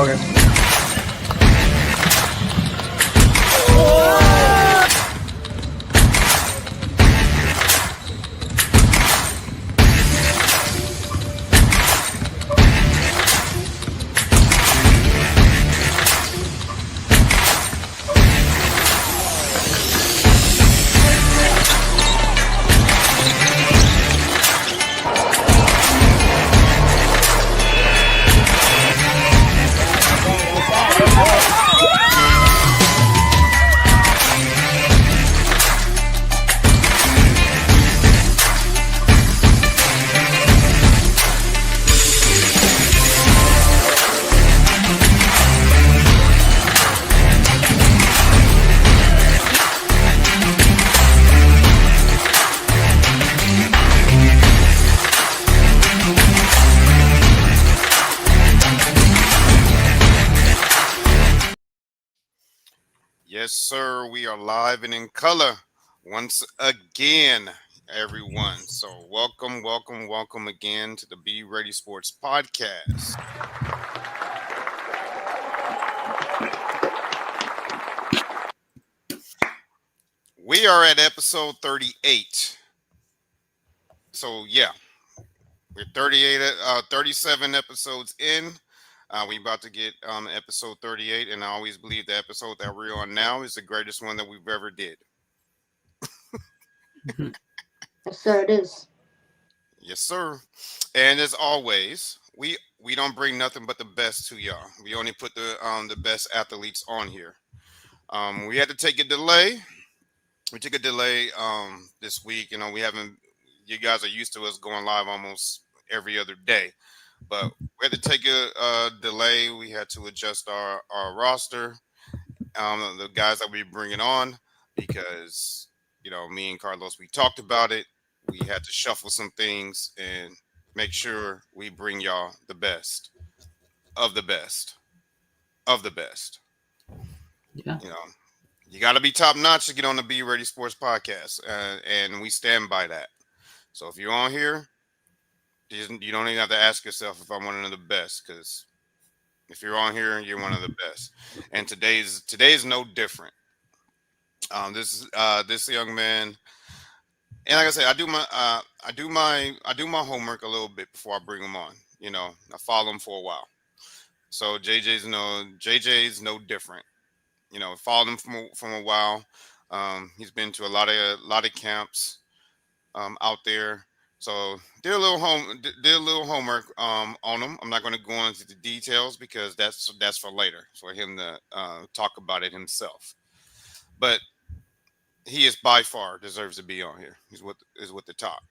Okay. Yes, sir. We are live and in color once again, everyone. So, welcome again to the Be Ready Sports Podcast. We are at episode 38. So, yeah, we're 37 episodes in. We about to get episode 38, and I always believe the episode that we're on now is the greatest one that we've ever did. Yes, sir, it is. Yes, sir. And as always, we don't bring nothing but the best to y'all. We only put the best athletes on here. We had to take a delay. We took a delay this week. You know, we haven't. You guys are used to us going live almost every other day, but we had to take a delay. We had to adjust our roster. The guys that we bringing on because me and Carlos, we talked about it. We had to shuffle some things and make sure we bring y'all the best of the best of the best. Yeah. You know, you got to be top notch to get on the Be Ready Sports Podcast, and we stand by that. So if you're on here, you don't even have to ask yourself if I'm one of the best, because if you're on here, you're one of the best. And today's no different. This young man, and like I said, I do my homework a little bit before I bring him on. You know, I follow him for a while. So JJ's no different. You know, followed him from a while. He's been to a lot of camps out there. So did a little homework on him. I'm not going to go into the details because that's for later for him to talk about it himself. But he is by far deserves to be on here. He's with the top.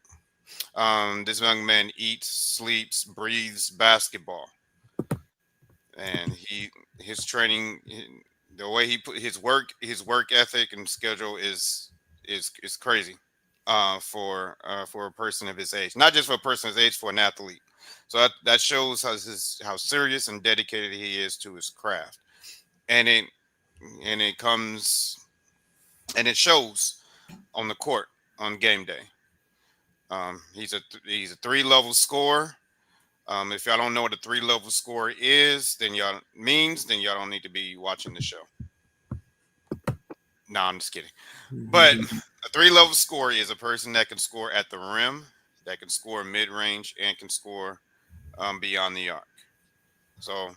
This young man eats, sleeps, breathes basketball, and his training, the way he put his work ethic and schedule is crazy. For a person of his age, not just for a person of his age, for an athlete. So that shows how serious and dedicated he is to his craft, and it comes and it shows on the court on game day. He's a 3-level scorer. If y'all don't know what a 3-level score is, then y'all don't need to be watching the show. No, I'm just kidding. But a 3-level scorer is a person that can score at the rim, that can score mid range, and can score beyond the arc. So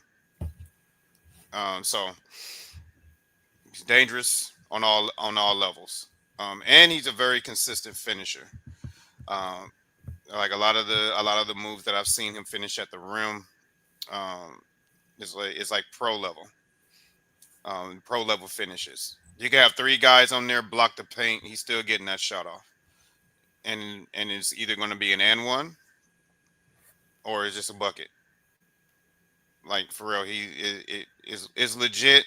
he's dangerous on all levels, and he's a very consistent finisher. Um, like a lot of the moves that I've seen him finish at the rim, um, is like pro level finishes. You can have 3 guys on there block the paint, he's still getting that shot off, and it's either going to be an and one or it's just a bucket. Like for real, is legit.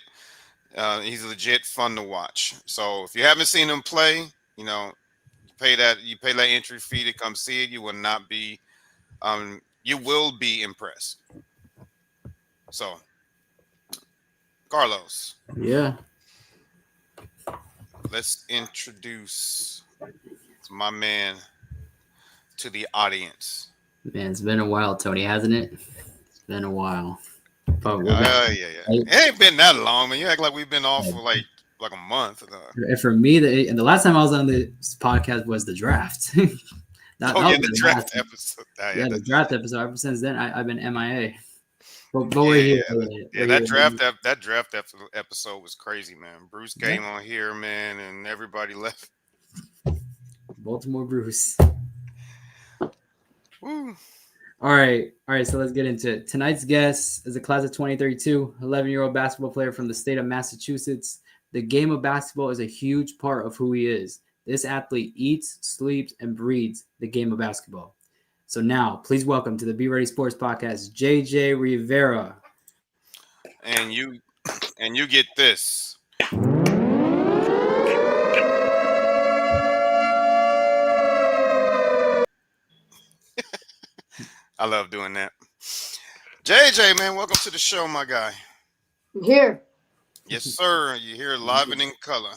He's legit fun to watch. So if you haven't seen him play, you know, you pay that entry fee to come see it. You will be impressed. So Carlos, Yeah. let's introduce my man to the audience. Man, it's been a while, Tony, hasn't it? It's been a while. but we're back. Yeah, yeah. Right? It ain't been that long, man. You act like we've been off for And like a month. for me, and the last time I was on this podcast was the draft. That Oh was yeah, the the last. draft episode. Oh, yeah, Yeah, the draft episode. Ever since then, I've been MIA. But we're yeah, here. yeah. We're here. That draft episode was crazy, man. Bruce Yeah, came on here, man, and everybody left. Baltimore Bruce. Woo. All right. So let's get into it. Tonight's guest is a class of 2032, 11-year-old basketball player from the state of Massachusetts. The game of basketball is a huge part of who he is. This athlete eats, sleeps, and breathes the game of basketball. So now, please welcome to the Be Ready Sports Podcast, JJ Rivera. And you get this. I love doing that. JJ, man, welcome to the show, my guy. I'm here. Yes, sir. You here live and in color.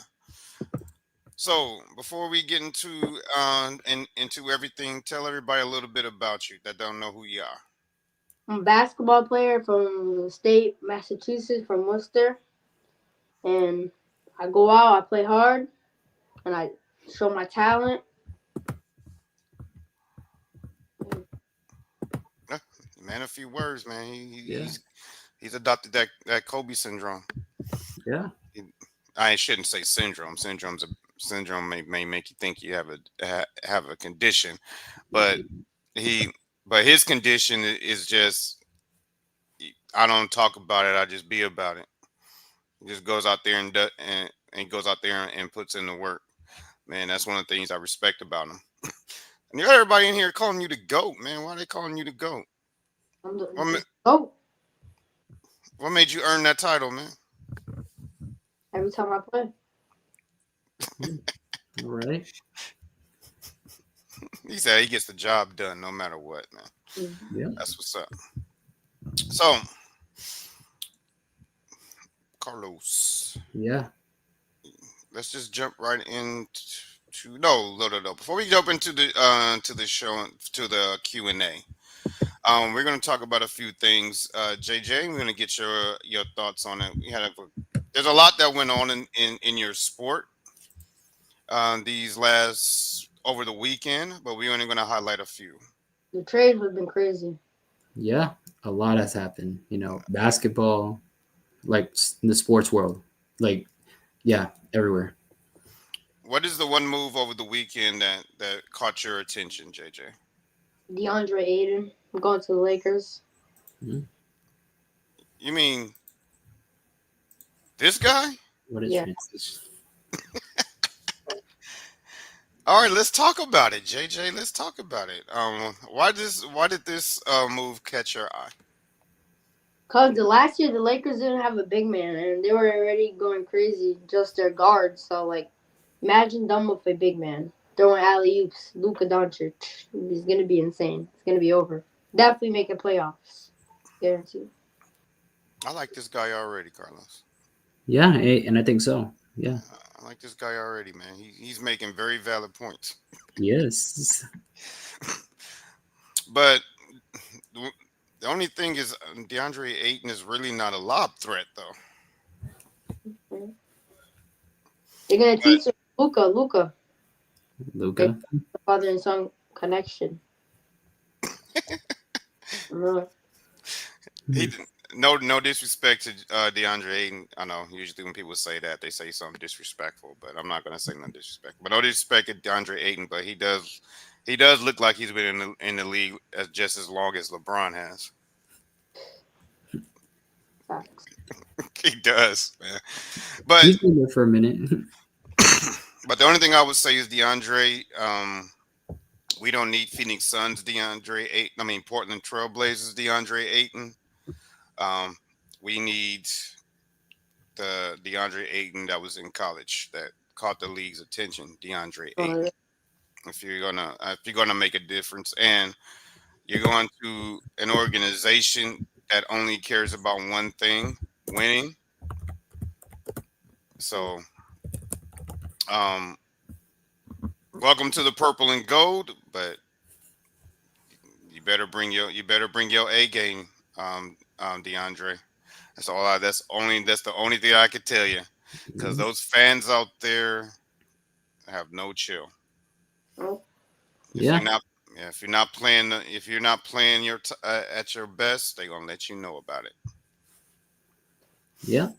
So before we get into everything, tell everybody a little bit about you that don't know who you are. I'm a basketball player from the state, Massachusetts, from Worcester. And I go out, I play hard, and I show my talent. Yeah, man, a few words, man. Yeah, He's adopted that Kobe syndrome. yeah, I shouldn't say syndrome. Syndrome may make you think you have a condition, but he but his condition is just I don't talk about it. I just be about it. He just goes out there and goes out there and puts in the work. Man, that's one of the things I respect about him. And you got everybody in here calling you the GOAT, man. Why are they calling you the GOAT? I'm What, the GOAT what made you earn that title, man? every time I play. all right. He said he gets the job done no matter what, man. Mm-hmm. Yeah, That's what's up. So, Carlos, yeah, let's just jump right into no. Before we jump into the show to the Q&A, we're going to talk about a few things. JJ, we're going to get your thoughts on it. There's a lot that went on in your sport these last over the weekend, but we're only going to highlight a few. The trades have been crazy. yeah. A lot has happened. Basketball, like in the sports world, like yeah, everywhere. What is the one move over the weekend that caught your attention, JJ? DeAndre Ayton, I'm going to the Lakers. Mhm. You mean this guy? What is Yeah. transition? All right, let's talk about it, JJ. Let's talk about it. Why did this move catch your eye? Because the last year the Lakers didn't have a big man, and they were already going crazy, just their guards. So, like, imagine them with a big man. Throwing alley-oops. Luka Doncic. He's going to be insane. It's going to be over. Definitely make a playoffs. Guaranteed. I like this guy already, Carlos. Yeah, and I think so. Yeah. I like this guy already, man. He's making very valid points. Yes. But the only thing is, DeAndre Ayton is really not a lob threat, though. They're going to But teach him Luka. Luca. The father and son connection. Uh, he no disrespect to DeAndre Ayton. I know usually when people say that they say something disrespectful, but I'm not gonna say nothing disrespectful. But no disrespect to DeAndre Ayton, but he does look like he's been in the league just as long as LeBron has. facts. He does, man. But He's been there for a minute. but the only thing I would say is DeAndre. We don't need Phoenix Suns DeAndre Ayton. I mean Portland Trailblazers DeAndre Ayton. Um, we need the DeAndre Ayton that was in college that caught the league's attention. DeAndre Ayton. Uh, If you're gonna make a difference, and you're going to an organization that only cares about one thing, winning. So, um, welcome to the purple and gold, but you better bring your A game, DeAndre. That's the only thing I could tell you, because Mhm. those fans out there have no chill. Oh, If you're Yeah, not, yeah, if you're not playing at your best, they're gonna let you know about it. yeah.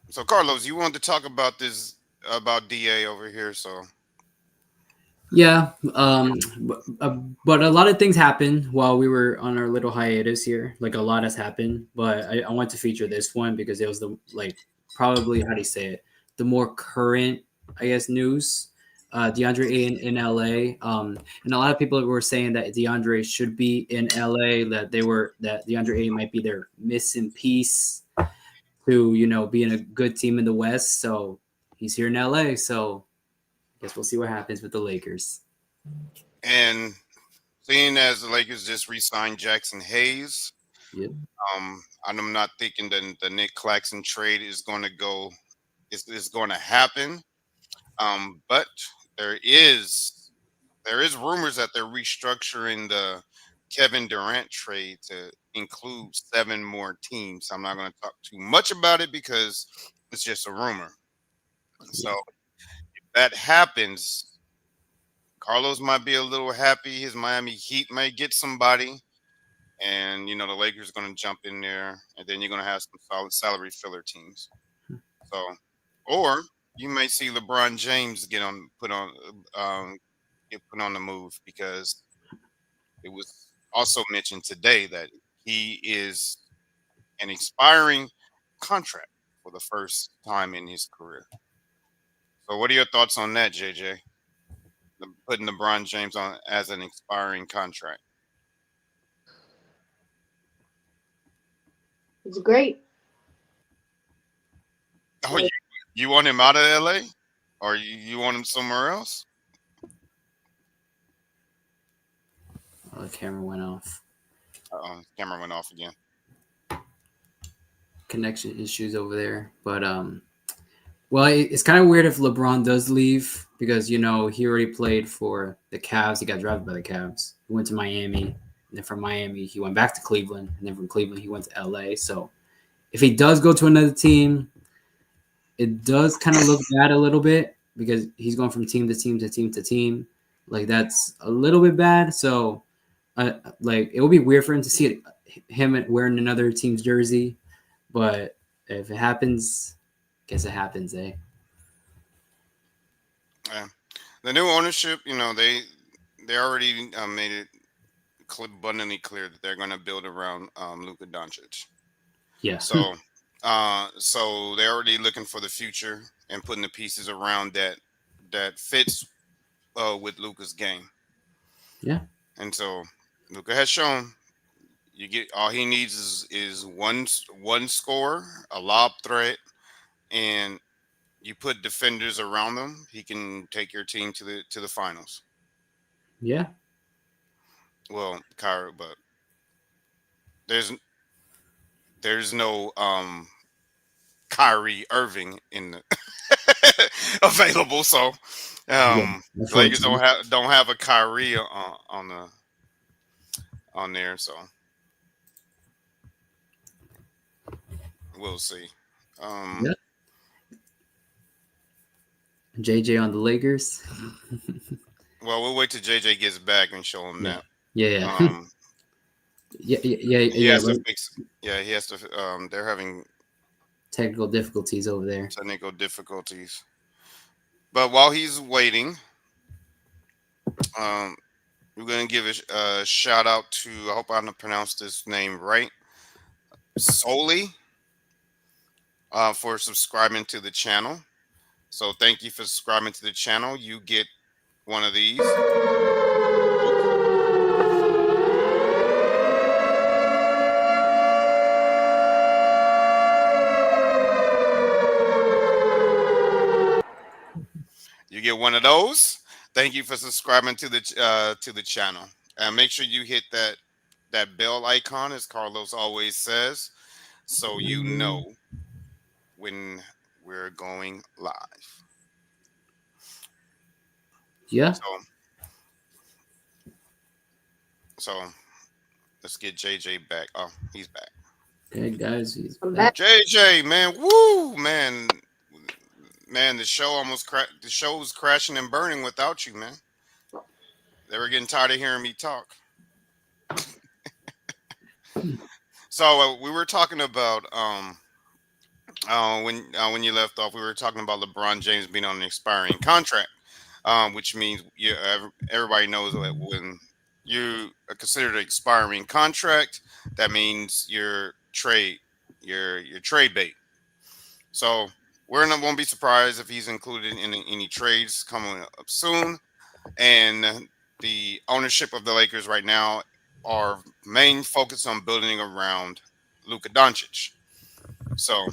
So, Carlos, you wanted to talk about this about DA over here. So, Yeah, but a lot of things happened while we were on our little hiatus here. Like a lot has happened, but I want to feature this one because it was the like probably how do you say it, the more current, I guess, news. DeAndre A in LA, and a lot of people were saying that DeAndre should be in LA. That DeAndre A might be their missing piece to being a good team in the West. So he's here in LA. So I guess we'll see what happens with the Lakers. and seeing as the Lakers just re-signed Jackson Hayes, Yep. I'm not thinking that the Nick Claxton trade is going to go is going to happen. But there is there is rumors that they're restructuring the Kevin Durant trade to include 7 more teams. I'm not going to talk too much about it because it's just a rumor. So Yeah. that happens, Carlos might be a little happy. His Miami Heat might get somebody, and the Lakers are going to jump in there, and then you're going to have some solid salary filler teams. So, or you may see LeBron James get put on the move, because it was also mentioned today that he is an expiring contract for the first time in his career. So, what are your thoughts on that, JJ? Putting LeBron James on as an expiring contract. it's great. Oh, you want him out of LA, or you want him somewhere else? Oh, the camera went off. Camera went off again. Connection issues over there. But well, it's kind of weird if LeBron does leave because he already played for the Cavs. He got drafted by the Cavs. He went to Miami, and then from Miami he went back to Cleveland, and then from Cleveland he went to LA. So if he does go to another team, it does kind of look bad a little bit because he's going from team to team to team to team. Like that's a little bit bad. So, like it would be weird for him to see him wearing another team's jersey. But if it happens, I guess it happens, eh? Yeah. The new ownership, they already made it abundantly clear that they're going to build around Luka Doncic. Yeah, So they're already looking for the future and putting the pieces around that fits with Luka's game. yeah, And so Luka has shown you get all he needs is one score, a lob threat, and you put defenders around them. He can take your team to the finals. yeah, Well, Kyra, but there's there's no Kyrie Irving in the available, so yeah. the Lakers Unfortunately, don't have a Kyrie on there, so we'll see. Um, yeah. JJ on the Lakers. well, we'll wait till JJ gets back and show him Yeah, that. yeah, yeah, Um, yeah, yeah, he yeah. has to But fix. Yeah, he has to. They're having technical difficulties over there. technical difficulties, but while he's waiting, um, we're gonna give a shout out to. I hope I pronounced this name right. Solely for subscribing to the channel. So thank you for subscribing to the channel. You get one of these. Oops. You get one of those. Thank you for subscribing to the channel. And make sure you hit that bell icon, as Carlos always says, so you know when we're going live. Yeah, So so let's get JJ back. Oh, he's back. Okay, guys, he's I'm back. back. JJ, man, woo, man, the show was crashing and burning without you, man. They were getting tired of hearing me talk. So we were talking about when you left off, we were talking about LeBron James being on an expiring contract, which means everybody knows that when you are considered an expiring contract, that means your trade bait. So we're not won't be surprised if he's included in any trades coming up soon. And the ownership of the Lakers right now are main focus on building around Luka Doncic. So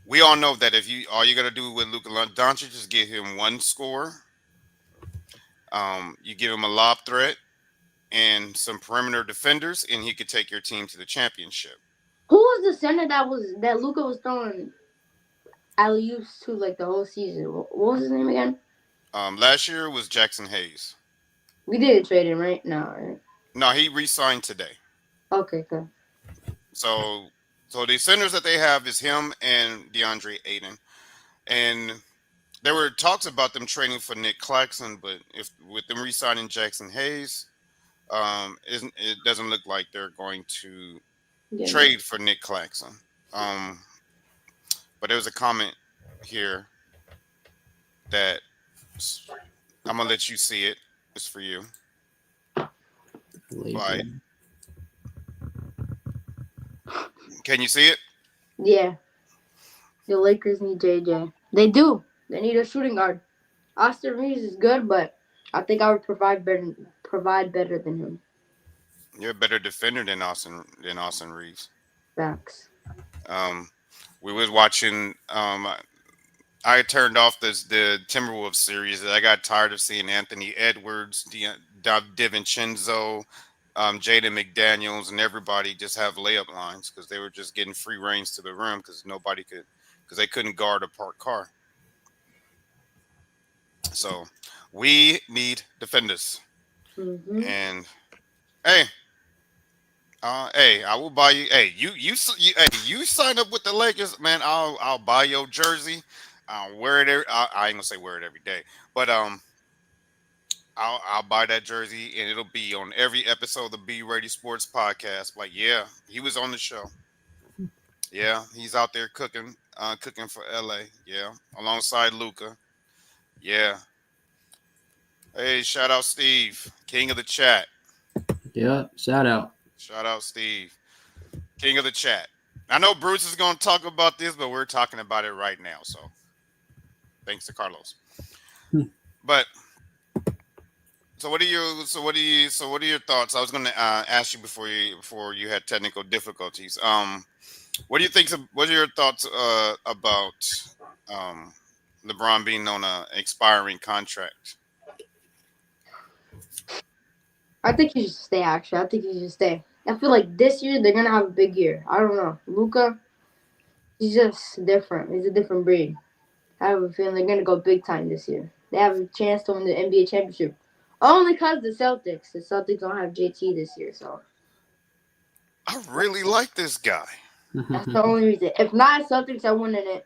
we all know that if you all you got to do with Luka Doncic is give him one score, you give him a lob threat and some perimeter defenders, and he could take your team to the championship. Who was the center that Luca was throwing alley oops to like the whole season? What was his name again? Last year was Jackson Hayes. We didn't trade him, right? No, right? No, he re-signed today. Okay, good. So so the centers that they have is him and DeAndre Ayton. And there were talks about them trading for Nick Claxton, but if with them re-signing Jackson Hayes, it doesn't look like they're going to Yeah. trade for Nick Claxton. Um, but there was a comment here that I'm gonna let you see it. It's for you. Right? Laker. Can you see it? Yeah. The Lakers need JJ. They do. They need a shooting guard. Austin Reeves is good, but I think I would provide better than him. You're a better defender than Austin Reeves. Facts. Um, we was watching. I turned off the Timberwolves series. I got tired of seeing Anthony Edwards, DiVincenzo, Jaden McDaniels, and everybody just have layup lines because they were just getting free reigns to the rim because they couldn't guard a parked car. So we need defenders. Mm-hmm. And hey, hey, I will buy you. Hey, hey, you sign up with the Lakers, man. I'll buy your jersey. I'll wear it. I ain't gonna say wear it every day, but I'll buy that jersey and it'll be on every episode of the B Ready Sports podcast. Like, yeah, he was on the show. Yeah, he's out there cooking for LA. Yeah, alongside Luca. Yeah. Hey, shout out Steve, king of the chat. Yeah, shout out. Shout out Steve, king of the chat. I know Bruce is going to talk about this, but we're talking about it right now. So thanks to Carlos. Hmm. But what are your thoughts? I was going to ask you before you had technical difficulties. What do you think? What are your thoughts about um, LeBron being on a expiring contract? I think he should stay. Actually, I think he should stay. I feel like this year they're gonna have a big year. I don't know. Luca, he's just different. He's a different breed. I have a feeling they're gonna go big time this year. They have a chance to win the NBA championship. Only because the Celtics. The Celtics don't have JT this year, so I really like this guy. that's the only reason. If not Celtics, are winning it.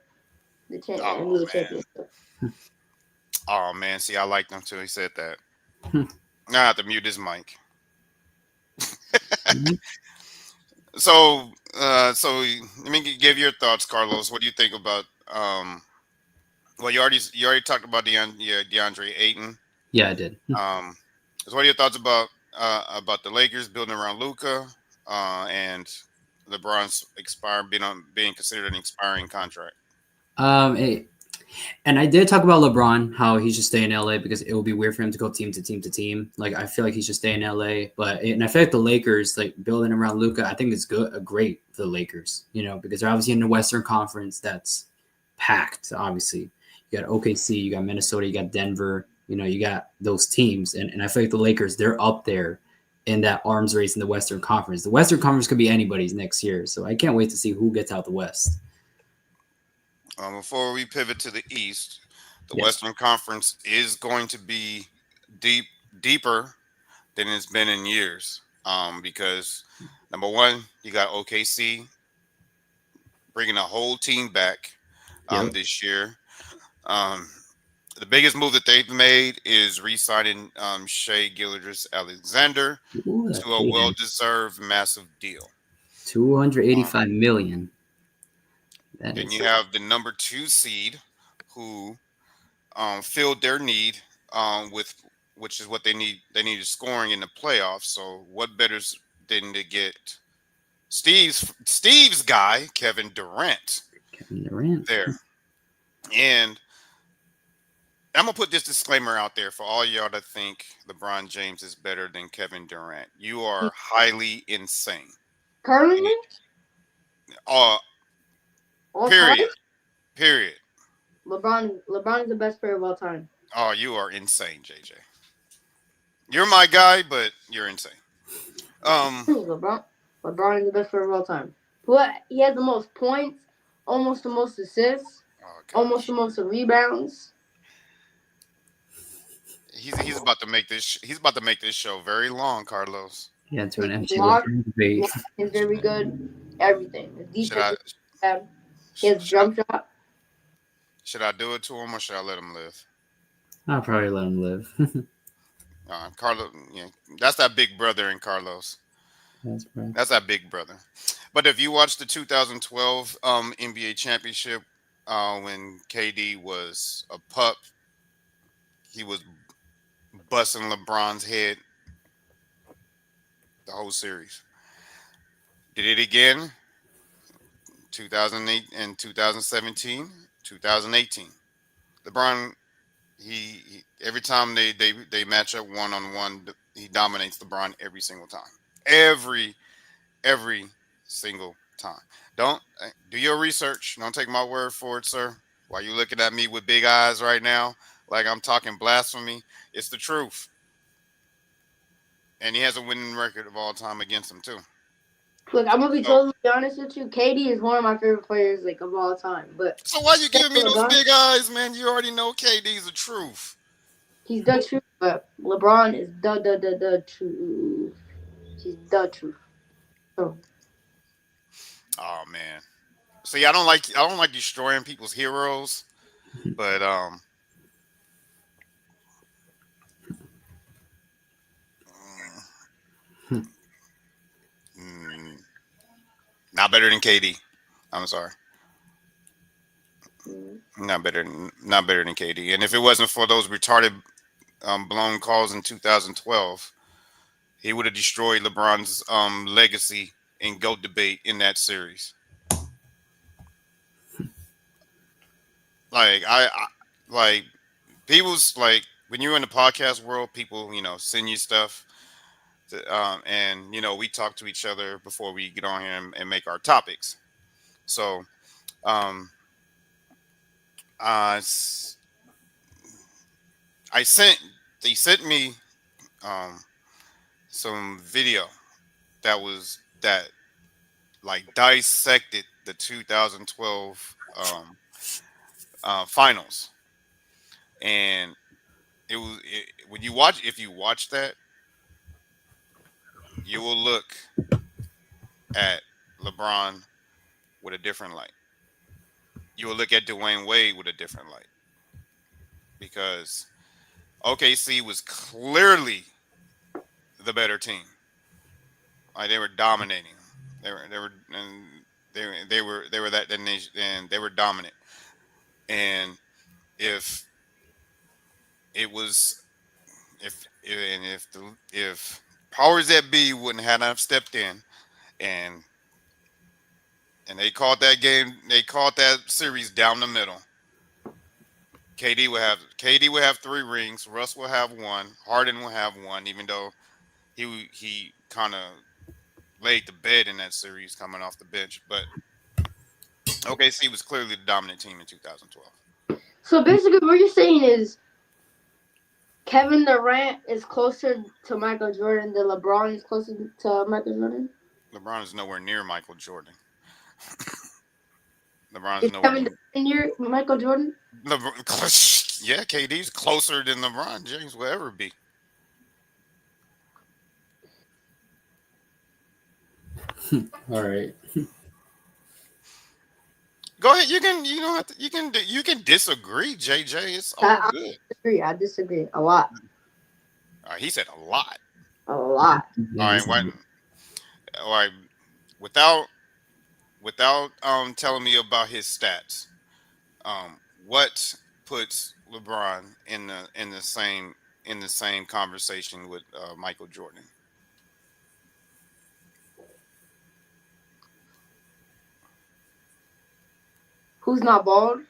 Oh NBA man. championship. Oh man. See, I liked him too. He said that. Now I have to mute his mic. So let me give your thoughts, Carlos. What do you think about well, you already talked about DeAndre Ayton. Yeah, I did. So what are your thoughts about the Lakers building around Luca and LeBron's being considered an expiring contract? Hey, and I did talk about LeBron, how he should stay in LA because it would be weird for him to go team to team to team. Like I feel like he should stay in LA, and I feel like the Lakers, like building around Luca, I think it's great for the Lakers, because they're obviously in the Western Conference that's packed. Obviously, you got OKC, you got Minnesota, you got Denver, you got those teams, and I feel like the Lakers, they're up there in that arms race in the Western Conference. The Western Conference could be anybody's next year, so I can't wait to see who gets out the West. Before we pivot to the East, the Yes. Western Conference is going to be deeper than it's been in years. Because number one, you got OKC bringing a whole team back Yep. this year. Um, the biggest move that they've made is re-signing Shea Gilgeous-Alexander Ooh, that to a payday. well-deserved massive deal. 285 million. That Then is you have the number two seed, who filled their need with which is what they need. They needed scoring in the playoffs. So what better than to get Steve's guy, Kevin Durant, Kevin Durant. there. And I'm gonna put this disclaimer out there for all y'all that think LeBron James is better than Kevin Durant. You are highly insane. Currently, Uh, all time, period. Period. LeBron is the best player of all time. Oh, you are insane, JJ. You're my guy, but you're insane. Um, LeBron is the best player of all time. What he has the most points, almost the most assists, oh almost the gosh, most rebounds. he's about to make this. He's about to make this show very long, Carlos. Yeah, to an empty Block, LeBron debate. block is very good. Everything. His Should defense I is bad. His should I jump shot. should I do it to him or should I let him live? I'll probably let him live. Carlos, yeah, that's that big brother in Carlos. That's right. That's that big brother. But if you watch the 2012 NBA championship, when KD was a pup, he was busting LeBron's head the whole series. Did it again 2008 and 2017, 2018. LeBron, every time they match up one on one, he dominates LeBron every single time. Every single time. Don't do your research. Don't take my word for it, sir. While you looking at me with big eyes right now, like I'm talking blasphemy, it's the truth. And he has a winning record of all time against him too. Look, I'm gonna be So, totally honest with you. KD is one of my favorite players, like of all time. But so why you giving me those LeBron, big eyes, man? You already know KD's the truth. he's the truth. But LeBron is the truth. He's the truth. So Oh man. See, I don't like destroying people's heroes, but mm, not better than KD. I'm sorry. Not better than KD. And if it wasn't for those retarded blown calls in 2012, he would have destroyed LeBron's legacy and GOAT debate in that series. Like like people's like when you're in the podcast world, people send you stuff, and we talk to each other before we get on here and make our topics. So um, uh, s- I sent they sent me um, some video that like dissected the 2012 finals, and when you watch if you watch that, you will look at LeBron with a different light. You will look at Dwayne Wade with a different light because OKC was clearly the better team. Like they were dominating. And they were that nation, and they were dominant. And if it was if powers that be wouldn't have stepped in and they called that series down the middle. KD would have 3 rings. Russ will have one. Harden will have one, even though he kind of laid the bed in that series coming off the bench. But OKC was clearly the dominant team in 2012. so basically, what you're saying is Kevin Durant is closer to Michael Jordan than LeBron is closer to Michael Jordan. LeBron is nowhere near Michael Jordan. LeBron is Is nowhere Kevin near. Durant near Michael Jordan? Yeah, KD's closer than LeBron James will ever be. All right. Go ahead. You can. You don't have to. You can disagree, JJ. It's all I good. disagree. I disagree a lot. All right. He said a lot. A lot. All right. What? All right. Without telling me about his stats. What puts LeBron in the same conversation with Michael Jordan? Who's not bald?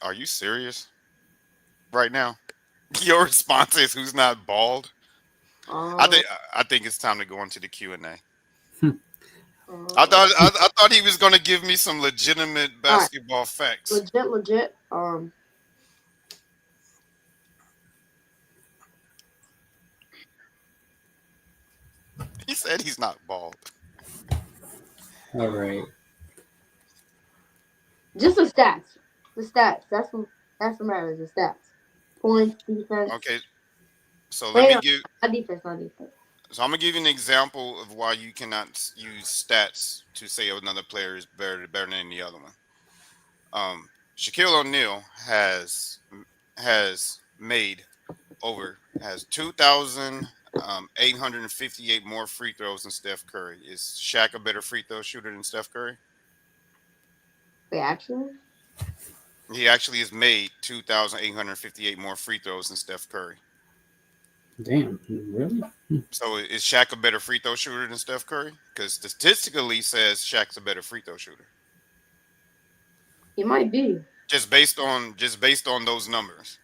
Are you serious right now? Your response is who's not bald? I Uh, think I think it's time to go into the Q&A. uh, I thought he was going to give me some legitimate all right. basketball facts. Legit. He said he's not bald. All right. Just the stats. The stats. That's what matters. The stats. Points, defense. Okay, so let Wait, me no, give not defense. Not defense. so I'm gonna give you an example of why you cannot use stats to say another player is better than the other one. Shaquille O'Neal has made over has 2,858 more free throws than Steph Curry. Is Shaq a better free throw shooter than Steph Curry? Wait, actually, He actually has made 2,858 more free throws than Steph Curry. Damn. Really? So is Shaq a better free throw shooter than Steph Curry? Because statistically says Shaq's a better free throw shooter. he might be. Just based on those numbers.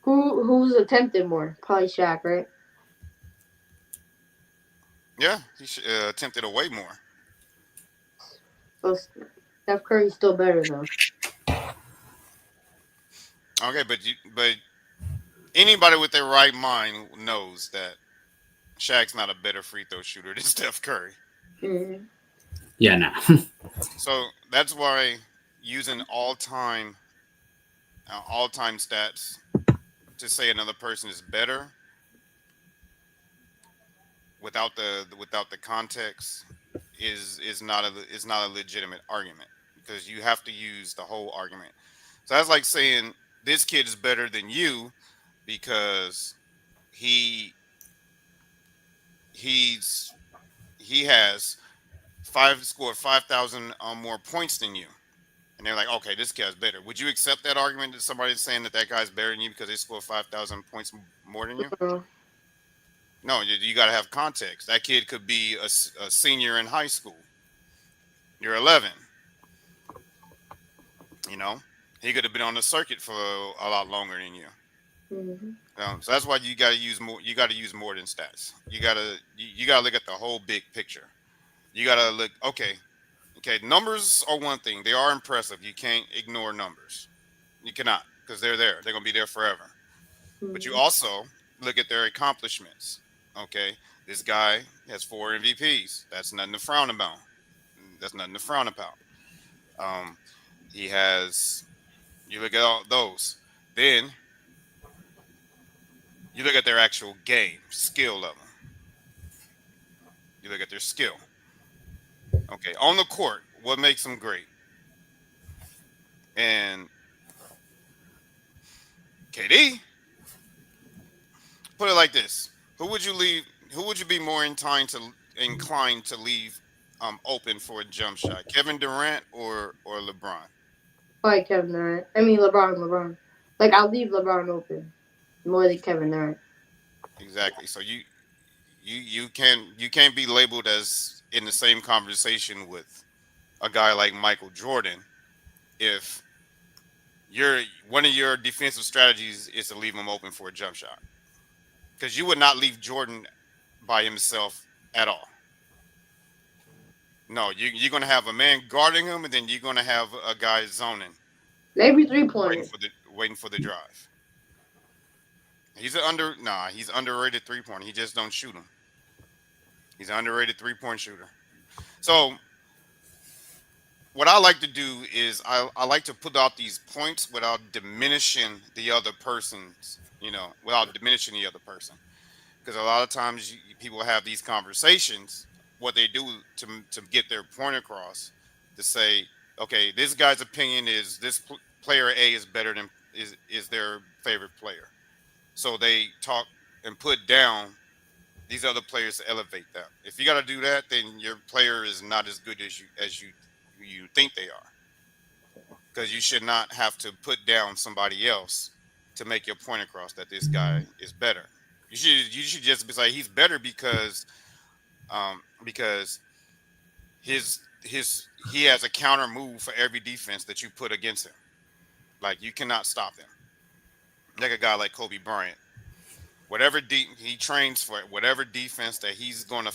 Who's attempted more? Probably Shaq, right? Yeah, he attempted a way more. So Steph Curry's still better though. Okay, but anybody with their right mind knows that Shaq's not a better free throw shooter than Steph Curry. Mm-hmm. Yeah, nah. So that's why using all time stats to say another person is better without the context is not a legitimate argument because you have to use the whole argument. So that's like saying this kid is better than you because he he's he has scored 5,000 more points than you. And they're like, okay, this guy's better. Would you accept that argument that somebody's saying that that guy's better than you because they scored 5,000 points more than you? No, you got to have context. That kid could be a senior in high school. You're 11. You know, he could have been on the circuit for a lot longer than you. Mm-hmm. So that's why you got to use more. You got to use more than stats. You gotta look at the whole big picture. You got to look. Okay. Numbers are one thing. They are impressive. You can't ignore numbers. You cannot because they're there. They're gonna be there forever. But you Mm-hmm. also look at their accomplishments. Okay, this guy has 4 MVPs. That's nothing to frown about. That's nothing to frown about. Um, he has. You look at all those. Then you look at their actual game skill level. You look at their skill. Okay, on the court, what makes them great? And KD, put it like this: Who would you leave? Who would you be more inclined to leave open for a jump shot? Kevin Durant or LeBron? Probably Kevin Durant. I mean LeBron. Like I'll leave LeBron open more than Kevin Durant. Exactly. So you can't be labeled as in the same conversation with a guy like Michael Jordan if one of your defensive strategies is to leave him open for a jump shot because you would not leave Jordan by himself at all. No, you're going to have a man guarding him, and then you're going to have a guy zoning, Maybe 3-pointer. waiting for the drive. He's underrated 3-pointer. He just don't shoot him. He's an underrated 3-point shooter. So what I like to do is I like to put out these points without diminishing the other person's, without diminishing the other person. because a lot of times people have these conversations. What they do to get their point across, to say, okay, this guy's opinion is this player A is better than is their favorite player. So they talk and put down these other players to elevate them. If you got to do that, then your player is not as good as you think they are, because you should not have to put down somebody else to make your point across that this guy is better. You should just be like, he's better because he has a counter move for every defense that you put against him. Like, you cannot stop him. Like a guy like Kobe Bryant, whatever he trains for, whatever defense that he's gonna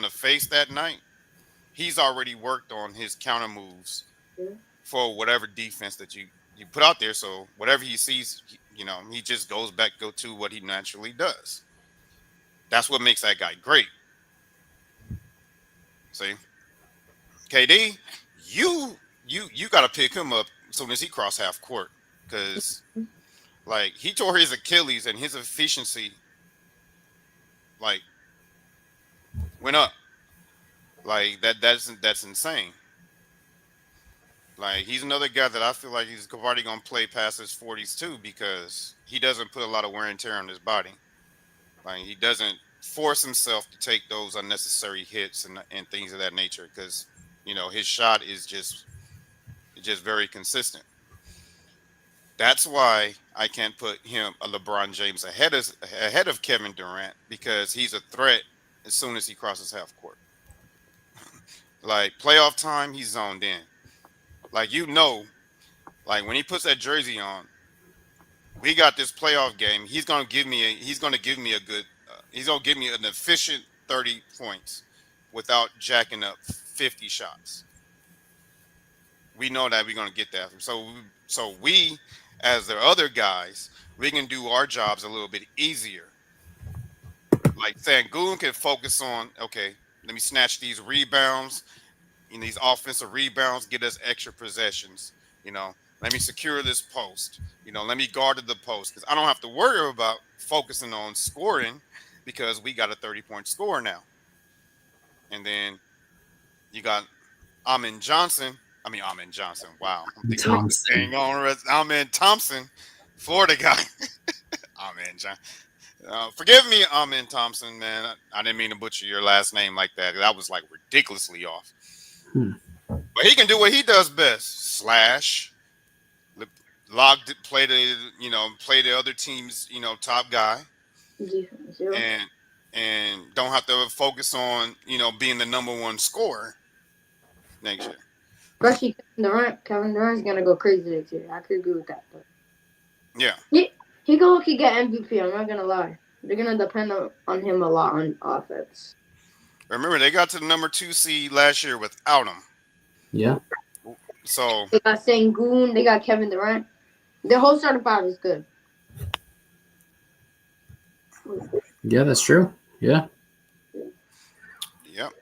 face that night, he's already worked on his counter moves Yeah. for whatever defense that you put out there. So whatever he sees, he just goes back go to what he naturally does. That's what makes that guy great. See, KD, you got to pick him up as soon as he cross half court, because like he tore his Achilles and his efficiency like went up. Like that's insane. Like, he's another guy that I feel like he's already gonna play past his 40s too, because he doesn't put a lot of wear and tear on his body. Like, he doesn't force himself to take those unnecessary hits and things of that nature, because his shot is just very consistent. That's why I can't put him, a LeBron James, ahead of Kevin Durant, because he's a threat as soon as he crosses half court. Like, playoff time, he's zoned in. Like, like when he puts that jersey on, we got this playoff game. He's gonna give me a good. He's gonna give me an efficient 30 points without jacking up 50 shots. We know that we're gonna get that. So we, as the other guys, we can do our jobs a little bit easier. Like, Sangoon can focus on, okay, let me snatch these rebounds, these offensive rebounds, get us extra possessions. Let me secure this post. Let me guard the post, because I don't have to worry about focusing on scoring, because we got a 30-point score now. And then you got Amin Johnson. I mean, Amin Johnson. Wow. I'm thinking about the Thompson. thing on Amin Thompson, Florida guy. Amin Johnson. Forgive me, Amin Thompson, man. I didn't mean to butcher your last name like that. That was like ridiculously off. Hmm. But he can do what he does best: slash, log, play the other team's top guy, Defense, yeah. and don't have to focus on being the number one scorer next year. Especially Kevin Durant. Kevin Durant's gonna go crazy next year. I could agree with that. But Yeah, he could get MVP. I'm not gonna lie. They're gonna depend on him a lot on offense. remember they got to the number 2 seed last year without him. Yeah. So They got Sengun. They got Kevin Durant. Their whole starting five is good. Yeah, that's true. Yeah. yep,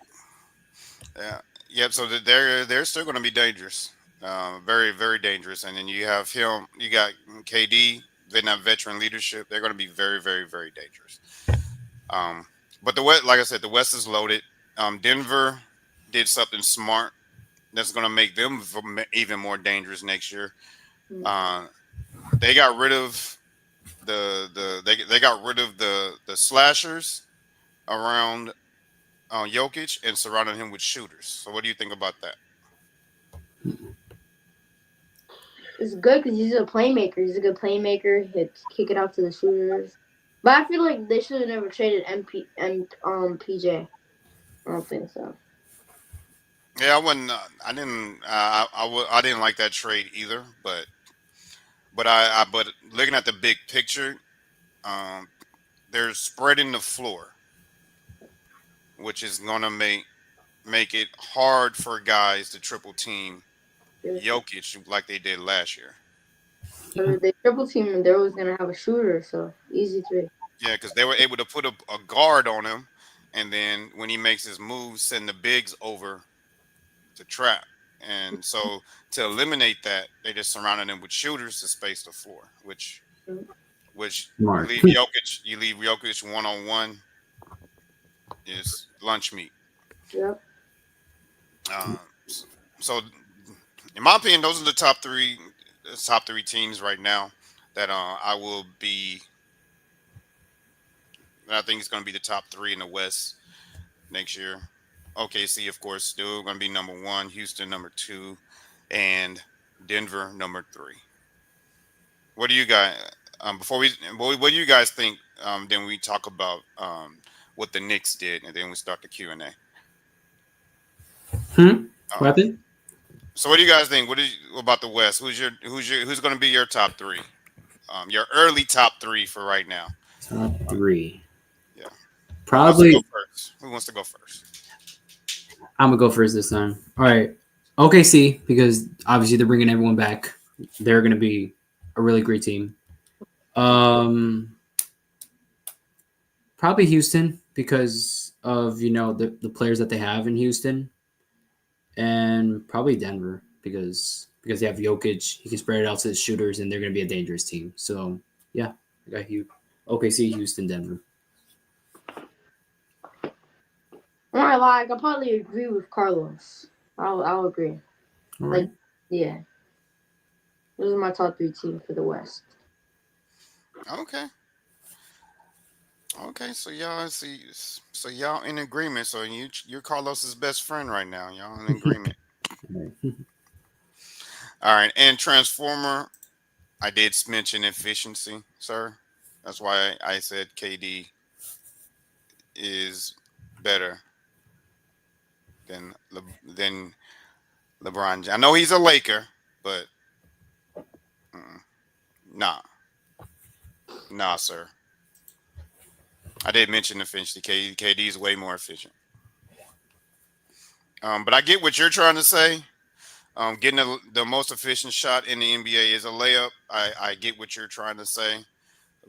yeah, yep. So they're still going to be dangerous, very very dangerous. And then you have him. You got KD, Vietnam veteran leadership. They're going to be very very very dangerous. Um, but the West, like I said, the West is loaded. Denver did something smart that's going to make them even more dangerous next year. Mm. Uh, they got rid of they got rid of the slashers around Jokic and surrounded him with shooters. So what do you think about that? It's good because he's a playmaker. He's a good playmaker. He'd kick it out to the shooters. But I feel like they should have never traded PJ. I don't think so. Yeah, I wouldn't. I didn't. I didn't like that trade either. But looking at the big picture, um, they're spreading the floor, which is gonna make it hard for guys to triple team Jokic like they did last year. They triple team and they're always gonna have a shooter, so easy three. Yeah, because they were able to put a guard on him, and then when he makes his moves, send the bigs over to trap. And so to eliminate that, they just surrounded him with shooters to space the floor, which which Smart. you leave Jokic 1-on-1 is lunch meat. Yep. Um, so, in my opinion, those are the top three teams right now that I think it's going to be the top three in the West next year. OKC, of course, still going to be number one. Houston number two, and Denver number three. What do you guys? Before we, what do you guys think? Then we talk about what the Knicks did, and then we start the Q&A. What happened? So, what do you guys think? About the West? Who's going to be your top three? Your early top three for right now. Top three. Yeah. Probably. Who wants to go first? I'm gonna go first this time. All right, OKC, because obviously they're bringing everyone back. They're gonna be a really great team. Probably Houston because of the players that they have in Houston, and probably Denver because they have Jokic. He can spread it out to the shooters, and they're gonna be a dangerous team. So yeah, I got OKC, Houston, Denver. I could probably agree with Carlos. I'll agree. All right. Yeah. Those are my top three teams for the West. Okay. Okay, so y'all in agreement. So you're Carlos's best friend right now. Y'all in agreement. All right, and Transformer, I did mention efficiency, sir. That's why I said KD is better than LeBron. I know he's a Laker, but nah, sir. I did mention efficiency. KD is way more efficient. But I get what you're trying to say. Getting the most efficient shot in the NBA is a layup. I get what you're trying to say,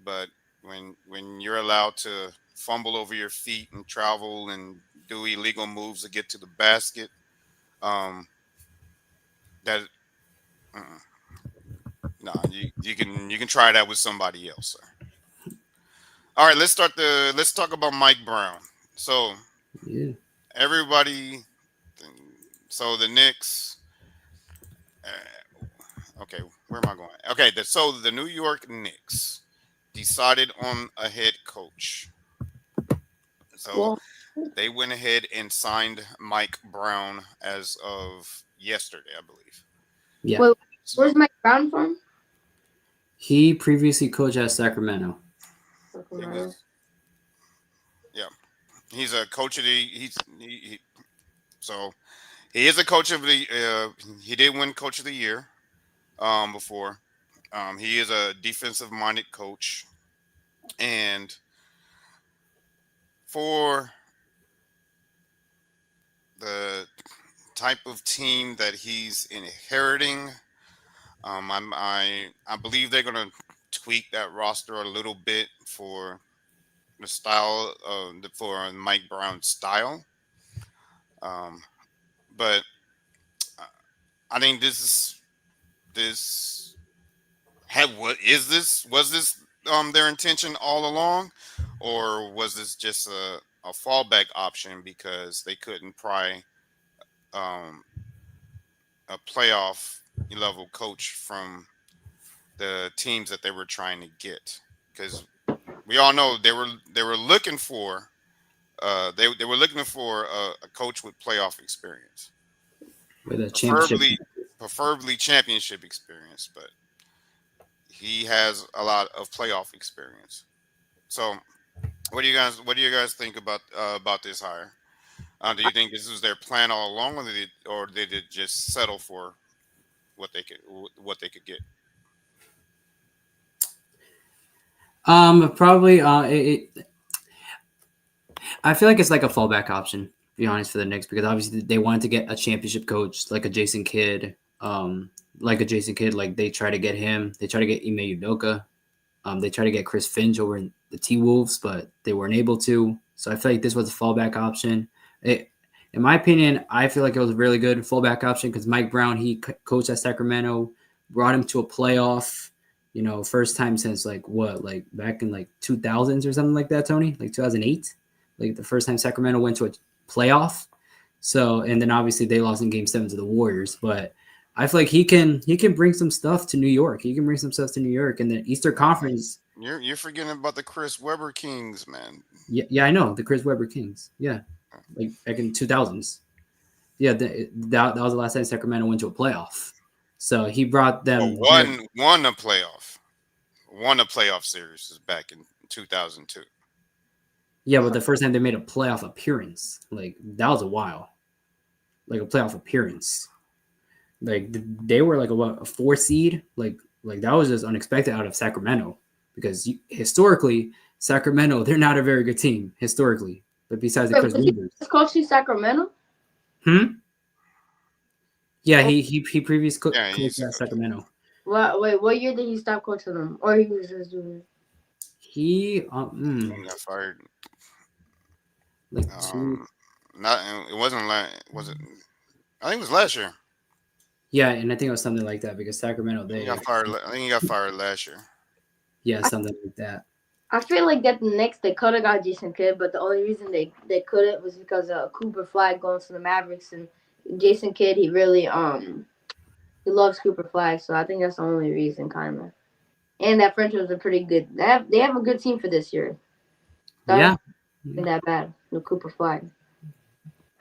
but when you're allowed to fumble over your feet and travel and do illegal moves to get to the basket, that you can try that with somebody else, sir. All right, let's talk about Mike Brown. So Yeah. everybody, so the Knicks. Okay, where am I going? Okay, so the New York Knicks decided on a head coach. So they went ahead and signed Mike Brown as of yesterday, I believe. Yeah. Wait, where's Mike Brown from? He previously coached at Sacramento. He's a coach of the. So he is a coach of the. He did win Coach of the Year, before. He is a defensive-minded coach, and for the type of team that he's inheriting, I believe they're gonna tweak that roster a little bit for the style for Mike Brown's style. But I think was this their intention all along, or was this just a fallback option because they couldn't pry a playoff level coach from the teams that they were trying to get? Because we all know they were looking for they were looking for a coach with playoff experience, With a championship. preferably championship experience, but he has a lot of playoff experience. So, what do you guys think about this hire? Do you think this was their plan all along, or did they just settle for what they could get? Probably. I feel like it's like a fallback option, to be honest, for the Knicks, because obviously they wanted to get a championship coach like a Jason Kidd. Like they try to get him. They try to get Ime Udoka. They try to get Chris Finch over in the T-Wolves, but they weren't able to. So I feel like this was a fallback option. In my opinion, I feel like it was a really good fallback option because Mike Brown, he coached at Sacramento, brought him to a playoff, First time since like what, like back in like 2000s or something like that, Tony, like 2008, like the first time Sacramento went to a playoff. So, and then obviously they lost in Game 7 to the Warriors, but I feel like he can bring some stuff to New York. He can bring some stuff to New York and the Eastern Uh, Conference. you're forgetting about the Chris Webber Kings, man. Yeah, yeah, I know the Chris Webber Kings. Yeah, like back in 2000s. Yeah, that was the last time Sacramento went to a playoff. So he brought Well, them there. won a playoff series is back in 2002. Yeah, but the first time they made a playoff appearance, like that was a while. Like a playoff appearance. Like they were like a 4 seed. Like that was just unexpected out of Sacramento because historically Sacramento, they're not a very good team historically. But besides the Wait, Chris was he Weavers, coaching Sacramento? yeah, Oh, he previously Yeah, he coached used to at coach them. Sacramento. wait, what year did he stop coaching them? Or he was just doing it? He He got fired. like two. Um, not it wasn't like was it? I think it was last year. Yeah, and I think it was something like that because Sacramento, He they got fired. I think he got fired last year. yeah, I, something like that. I feel like that the Knicks they could have got Jason Kidd, but the only reason they couldn't was because Cooper Flag going to the Mavericks and Jason Kidd he loves Cooper Flag, so I think that's the only reason kind of. And that French was a pretty good. They have a good team for this year. That Yeah, ain't that bad. No Cooper Flag.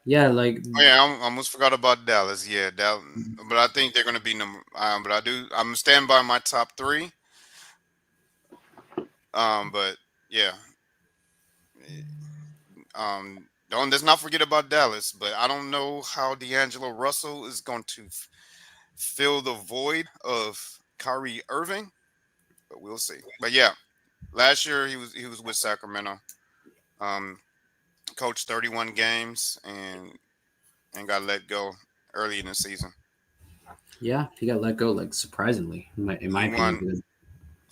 yeah, like Oh yeah, I almost forgot about Dallas. Yeah, Dallas, but I think they're going to be number. But I'm stand by my top three. But yeah, don't let's not forget about Dallas. But I don't know how D'Angelo Russell is going to fill the void of Kyrie Irving, but we'll see. But yeah, last year he was with Sacramento. Um, coached 31 games and got let go early in the season. yeah, he got let go like surprisingly in my He opinion. won. Because,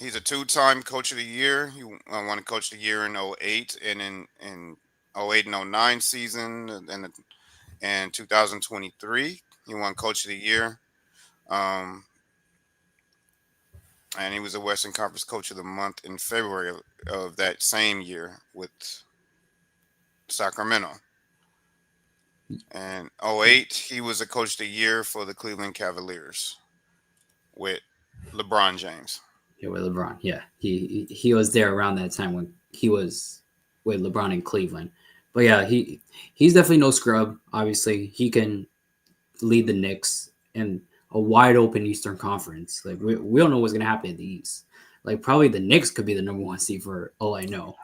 He's a two-time coach of the year. He won coach of the year in '08 and in '08 and '09 season and 2023 he won coach of the year. Um, and he was a Western Conference coach of the month in February of that same year with Sacramento. And '08 he was a coach of the year for the Cleveland Cavaliers with LeBron James. yeah, with LeBron, yeah, he was there around that time when he was with LeBron in Cleveland. But yeah, he's definitely no scrub. Obviously, he can lead the Knicks in a wide open Eastern Conference. Like we don't know what's gonna happen in the East. Like probably the Knicks could be the number 1 seed for all I know.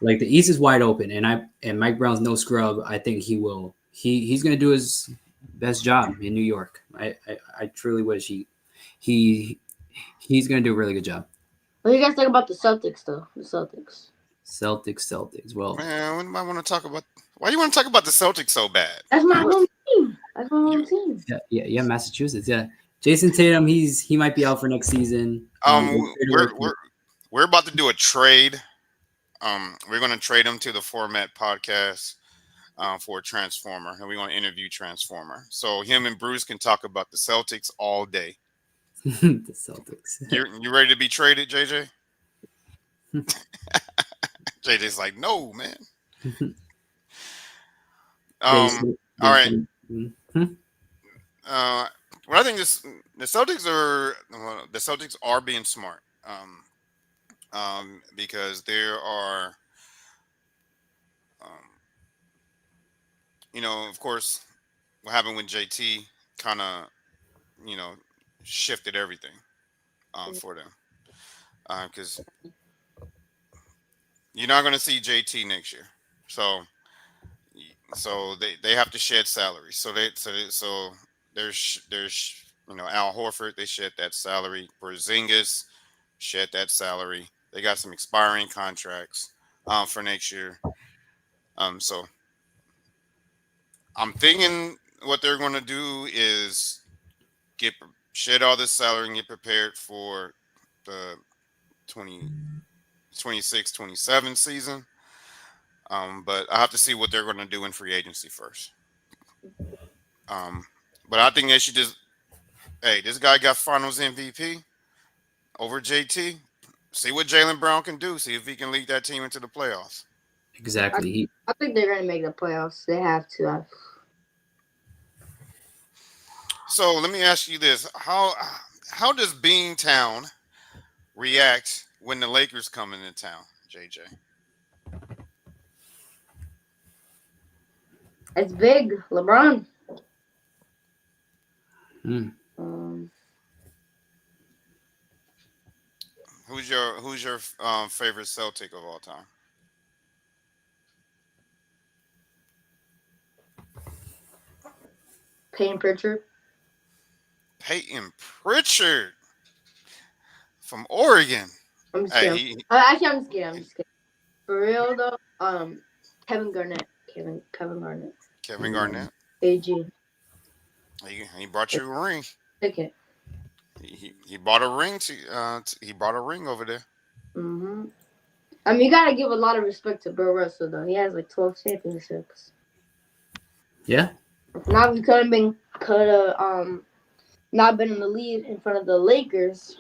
Like the East is wide open, and Mike Brown's no scrub. I think he's gonna do his best job in New York. I truly wish he he's gonna do a really good job. What do you guys think about the Celtics though? The Celtics. Celtics. Well, Man, when do I want to talk about? Why do you want to talk about the Celtics so bad? That's my home team. That's my home You team. yeah, Massachusetts. Yeah, Jason Tatum. He might be out for next season. They traded away we're we're about to do a trade. We're going to trade him to the Format Podcast for a Transformer, and we're going to interview Transformer. So him and Bruce can talk about the Celtics all day. the Celtics. You ready to be traded, JJ? JJ's like, no, man. they All they right. Mhm. Well, I think the Celtics are being smart. Because there are, um, of course, what happened with JT kind of, you know, shifted everything for them. Because you're not going to see JT next year, so they have to shed salary. So there's Al Horford, they shed that salary. Porzingis shed that salary. They got some expiring contracts for next year. So I'm thinking what they're going to do is get shed all this salary and get prepared for the 2026-27 season. But I have to see what they're going to do in free agency first. Um, but I think they should just, hey, this guy got Finals MVP. over JT. See what Jalen Brown can do. See if he can lead that team into the playoffs. I, Exactly. I think they're gonna make the playoffs. They have to. So let me ask you this: how does Beantown react when the Lakers come into town, JJ? It's big, LeBron. Hmm. Um, Who's your favorite Celtic of all time? Payne Pritchard. Peyton Pritchard from Oregon. I'm just Hey, kidding. Actually, I'm just kidding. I'm just kidding. For real though, Kevin Garnett. Kevin Garnett. Kevin Garnett. AG. He brought you a ring. Ticket. He bought a ring he brought a ring over there. Mm-hmm. I mean, you gotta give a lot of respect to Bill Russell though. He has like 12 championships. Yeah. If not, we could have not been in the lead in front of the Lakers.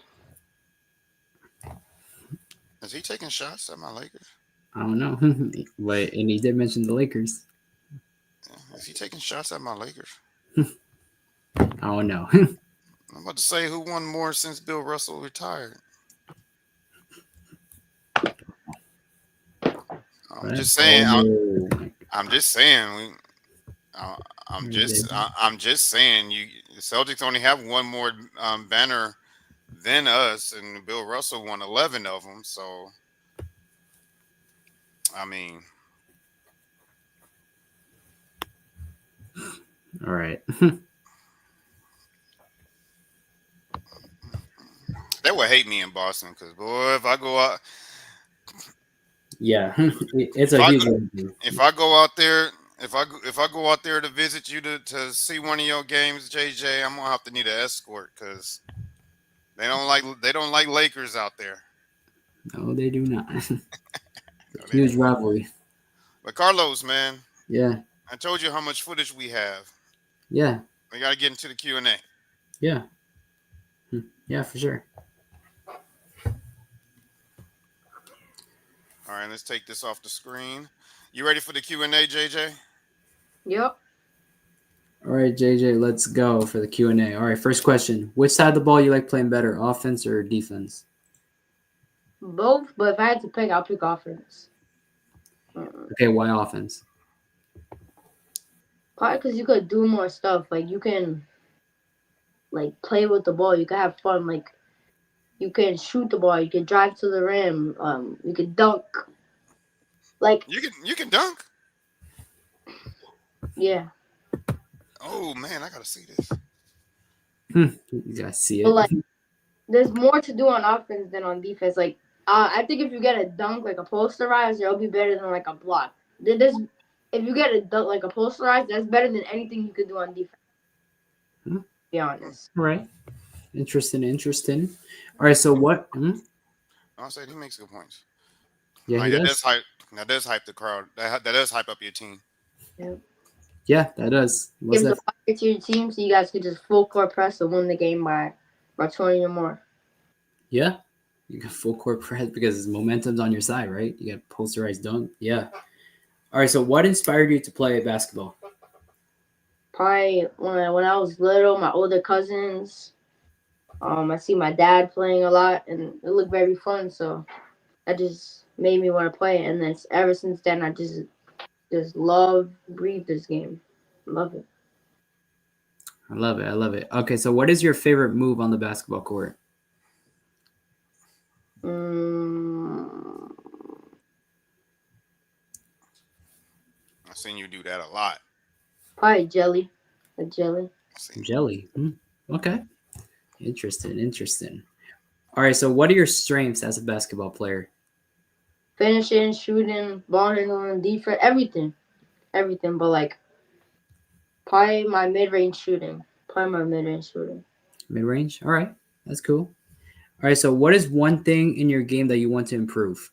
Is he taking shots at my Lakers? I don't know. But and he did mention the Lakers. Yeah, is he taking shots at my Lakers? I don't know. I'm about to say who won more since Bill Russell retired. I'm just saying. I'm just saying. I'm just saying. The Celtics only have one more banner than us, and Bill Russell won 11 of them. So, I mean, All right. they would hate me in Boston because, boy, if I go out, Yeah. It's if a I huge go, issue. if I go out there, if I go out there to visit you to see one of your games, JJ, I'm gonna have to need an escort because they don't like Lakers out there. No, they do not. No, they Huge do not. rivalry. But Carlos, man, Yeah. I told you how much footage we have. Yeah. We got to get into the Q&A. Yeah. Yeah, for sure. All right, let's take this off the screen. You ready for the Q&A, JJ? Yep. All right, JJ, let's go for the Q&A. All right, first question. Which side of the ball you like playing better, offense or defense? Both, but if I had to pick, I'll pick offense. Okay, why offense? Probably because you could do more stuff. Like you can, like play with the ball. You can have fun. Like you can shoot the ball. You can drive to the rim. You can dunk. Like You can dunk. yeah, Oh man, I gotta see this. You guys see but it. like there's more to do on offense than on defense. Like I think if you get a dunk like a posterizer, it'll be better than like a block. If you get a dunk like a posterizer, that's better than anything you could do on defense. To be honest. All right. Interesting. All right, so what? I said he makes good points. Yeah, he That does. does hype. That does hype the crowd. That does hype up your team. Yeah. Yeah, that does. What's Gives a that? fire to your team, so you guys could just full court press and win the game by 20 or more. Yeah, you got full court press because momentum's on your side, right? You got posterized dunk. Yeah. All right, so what inspired you to play basketball? Probably when I was little, my older cousins. I see my dad playing a lot, and it looked very fun. So that just made me want to play. And then ever since then, I just love breathe this game. Love it. I love it. Okay, so what is your favorite move on the basketball court? Mm, I've seen you do that a lot. probably jelly. A jelly. Jelly. Okay. Interesting. All right, so what are your strengths as a basketball player? Finishing, shooting, ball handling, defense, everything. Everything. But like probably my mid-range shooting. Mid-range? All right, that's cool. All right, so what is one thing in your game that you want to improve?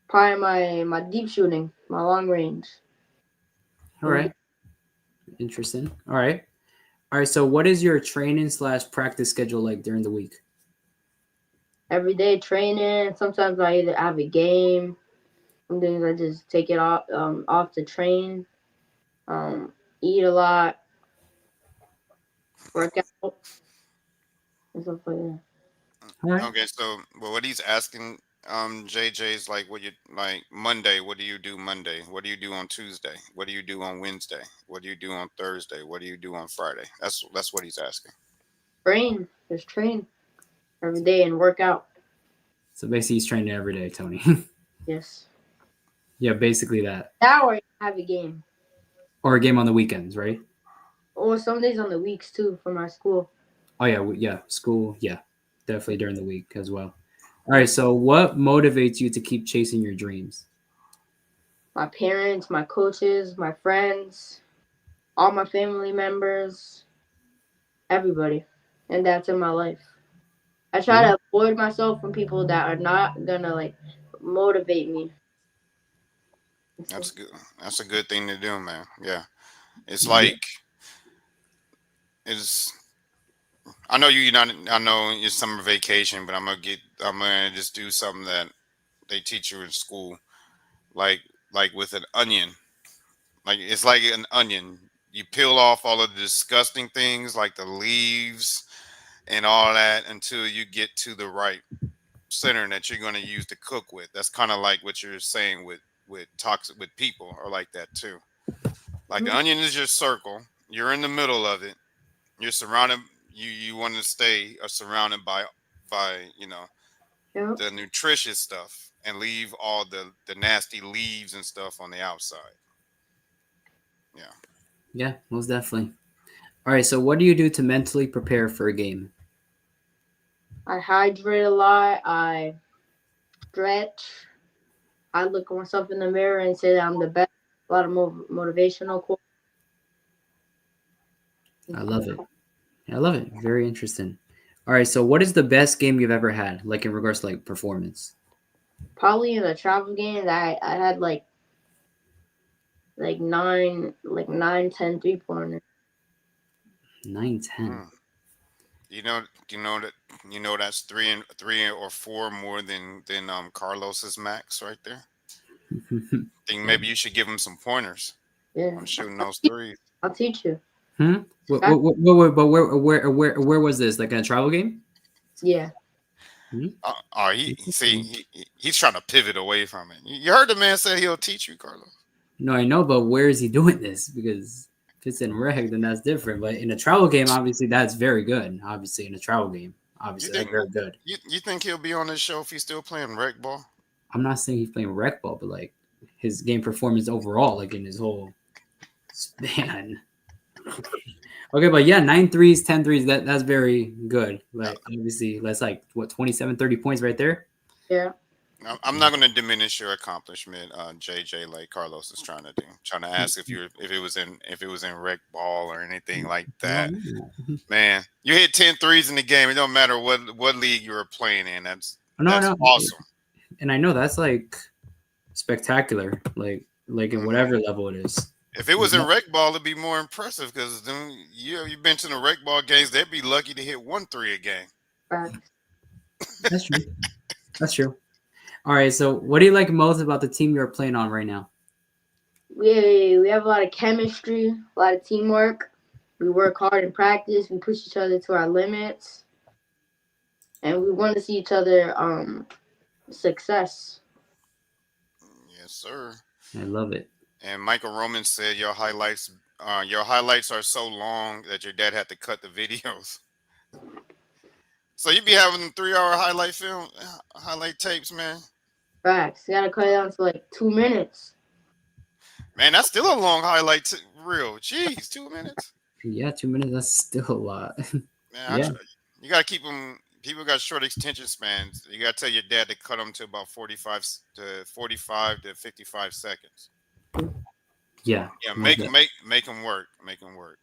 Probably my deep shooting, my long range. All right. Interesting. All right. All right. So what is your training / practice schedule like during the week? Every day training. Sometimes I either have a game. Some days I just take it off to train. Eat a lot, work out, and stuff like that. All right. Okay, so well, what he's asking, JJ is like, what you like Monday? What do you do Monday? What do you do on Tuesday? What do you do on Wednesday? What do you do on Thursday? What do you do on Friday? That's what he's asking. Train, just train every day and work out. So basically, he's training every day, Tony. Yes. Yeah, basically that. Now I have a game. Or a game on the weekends, right? Or some days on the weeks too for my school. Oh yeah, yeah. School, yeah, definitely during the week as well. All right. So what motivates you to keep chasing your dreams? My parents, my coaches, my friends, all my family members, everybody. And that's in my life. I try Yeah. to avoid myself from people that are not gonna like motivate me. That's good. That's a good thing to do, man. Yeah, it's Yeah. like it's. I know you're not. I know it's summer vacation, but I'm gonna just do something that they teach you in school, like with an onion. Like it's like an onion. You peel off all of the disgusting things like the leaves and all that until you get to the right center that you're going to use to cook with. That's kind of like what you're saying with toxic with people or like that too. Like the onion is your circle. You're in the middle of it. You're surrounded. You want to stay surrounded by Yep. the nutritious stuff and leave all the nasty leaves and stuff on the outside. Yeah. Yeah, most definitely. All right. So what do you do to mentally prepare for a game? I hydrate a lot. I stretch. I look at myself in the mirror and say that I'm the best. A lot of motivational quotes. I love it. I love it. Very interesting. All right. So what is the best game you've ever had, like in regards to like performance? Probably in the travel games, I had like nine, 10 3-pointers. 9, 10. Mm. You know that's three or four more than Carlos's max right there. Think maybe you should give him some pointers Yeah, on shooting those threes. I'll teach you. Hmm? I, But where was this? Like in a travel game? yeah, Hmm? He's trying to pivot away from it. You heard the man say he'll teach you, Carlos. No, I know, but where is he doing this? Because if it's in reg, then that's different. But in a travel game, obviously, that's very good. Obviously, in a travel game, You obviously, that's think very good. you think he'll be on this show if he's still playing rec ball? I'm not saying he's playing rec ball, but like his game performance overall, like in his whole span. Okay, but yeah, 9 threes, 10 threes, that's very good. Like obviously, that's like what 27, 30 points right there. yeah. I'm not going to diminish your accomplishment, JJ, like Carlos is trying to do. Trying to ask if it was in rec ball or anything like No, that. Man, you hit 10 threes in the game. It don't matter what league you were playing in. That's no, awesome. and I know that's like spectacular. Like in Mhm. whatever level it is. If it was in rec ball, it'd be more impressive because then you've been to the rec ball games. They'd be lucky to hit 1 3 a game. Facts. That's true. That's true. All right. So, what do you like most about the team you're playing on right now? We have a lot of chemistry, a lot of teamwork. We work hard in practice. We push each other to our limits, and we want to see each other success. Yes, sir. I love it. And Michael Roman said your highlights are so long that your dad had to cut the videos. So you be having them 3 hour highlight tapes, man. Facts. You gotta cut it down to like 2 minutes. Man, that's still a long reel. Jeez, 2 minutes. Yeah, 2 minutes. That's still a lot. Man, Yeah. you gotta keep them. People got short attention spans. You gotta tell your dad to cut them to about 45 to 55 seconds. Yeah. Yeah, most make them work. Make them work.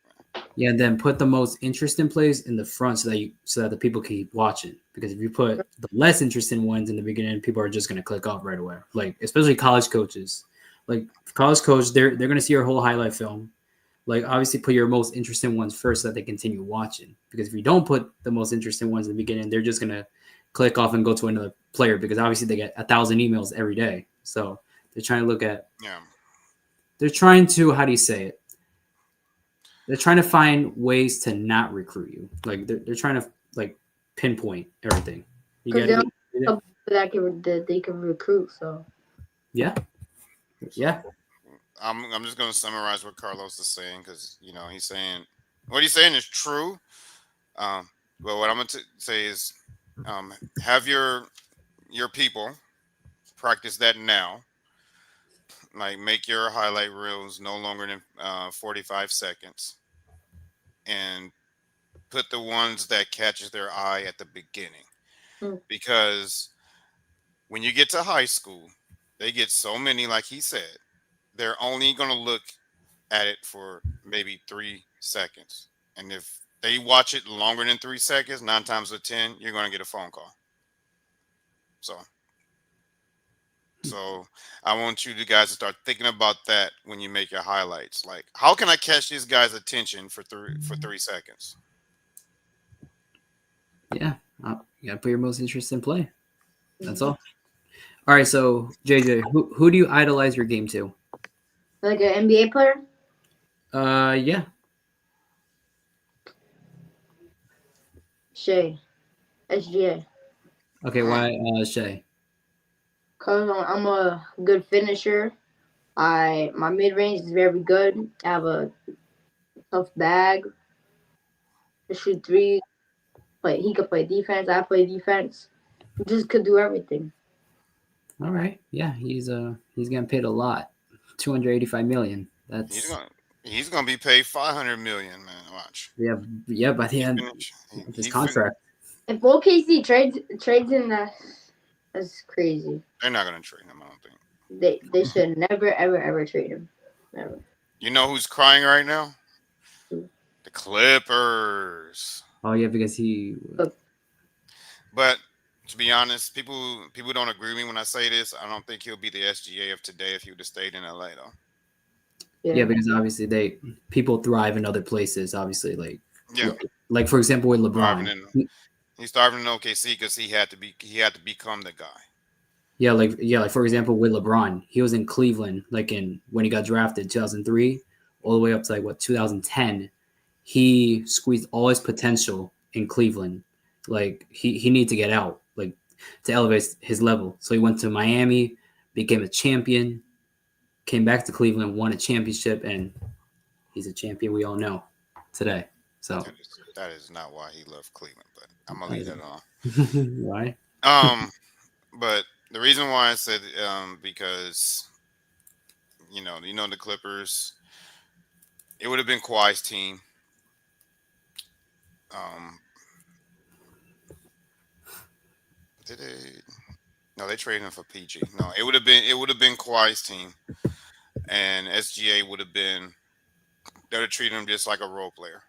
Yeah, and then put the most interesting plays in the front so that the people can keep watching. Because if you put the less interesting ones in the beginning, people are just gonna click off right away. Like especially college coaches. Like college coach, they're gonna see your whole highlight film. Like obviously put your most interesting ones first so that they continue watching. Because if you don't put the most interesting ones in the beginning, they're just gonna click off and go to another player because obviously they get 1,000 emails every day. So they're trying to look at Yeah. they're trying to how do you say it? They're trying to find ways to not recruit you. Like they're trying to like pinpoint everything. You Because get they it? don't have that they can recruit. So Yeah. So Yeah. I'm just gonna summarize what Carlos is saying because he's saying what he's saying is true. Um, but what I'm gonna say is have your people practice that now. Like make your highlight reels no longer than 45 seconds, and put the ones that catches their eye at the beginning mm, because when you get to high school, they get so many, like he said, they're only going to look at it for maybe 3 seconds. And if they watch it longer than 3 seconds, 9 times out of 10, you're going to get a phone call. So, so I want you guys to start thinking about that when you make your highlights. Like, how can I catch this guy's attention for 3 seconds? Yeah. You gotta put your most interesting play. That's mhm. all. All right, so JJ, who do you idolize your game to? Like an NBA player, Yeah. Shea, SGA. Okay, Mm, why Shay? Cause I'm a good finisher. My mid range is very good. I have a tough bag. To shoot three. He could play defense. I play defense. He just could do everything. All right. Yeah, he's getting paid a lot. 285 million. he's That's gonna he's gonna be paid 500 million, man. Watch. yeah, yeah, by the He end finished. of his He fin- contract. If OKC trades in that's crazy. They're not gonna trade him. I don't think. They should never ever trade him. Never. You know who's crying right now? The Clippers. Oh yeah, because he But But to be honest, people don't agree with me when I say this. I don't think he'll be the SGA of today if he would have stayed in LA though. yeah, yeah, because obviously people thrive in other places, obviously Yeah, like for example with thriving LeBron. in he's thriving in OKC because he had to become the guy. Yeah, like for example with LeBron, he was in Cleveland like in when he got drafted 2003 all the way up to like what 2010. He squeezed all his potential in Cleveland. Like he needed to get out like to elevate his level. So he went to Miami, became a champion, came back to Cleveland, won a championship, and he's a champion we all know today. So That is not why he left Cleveland, but I'm gonna leave that on. why? Um, but the reason why I said because the Clippers, it would have been Kawhi's team. Um, did they? No, they traded him for PG. No, it would have been Kawhi's team, and SGA would have been. They would have treated him just like a role player.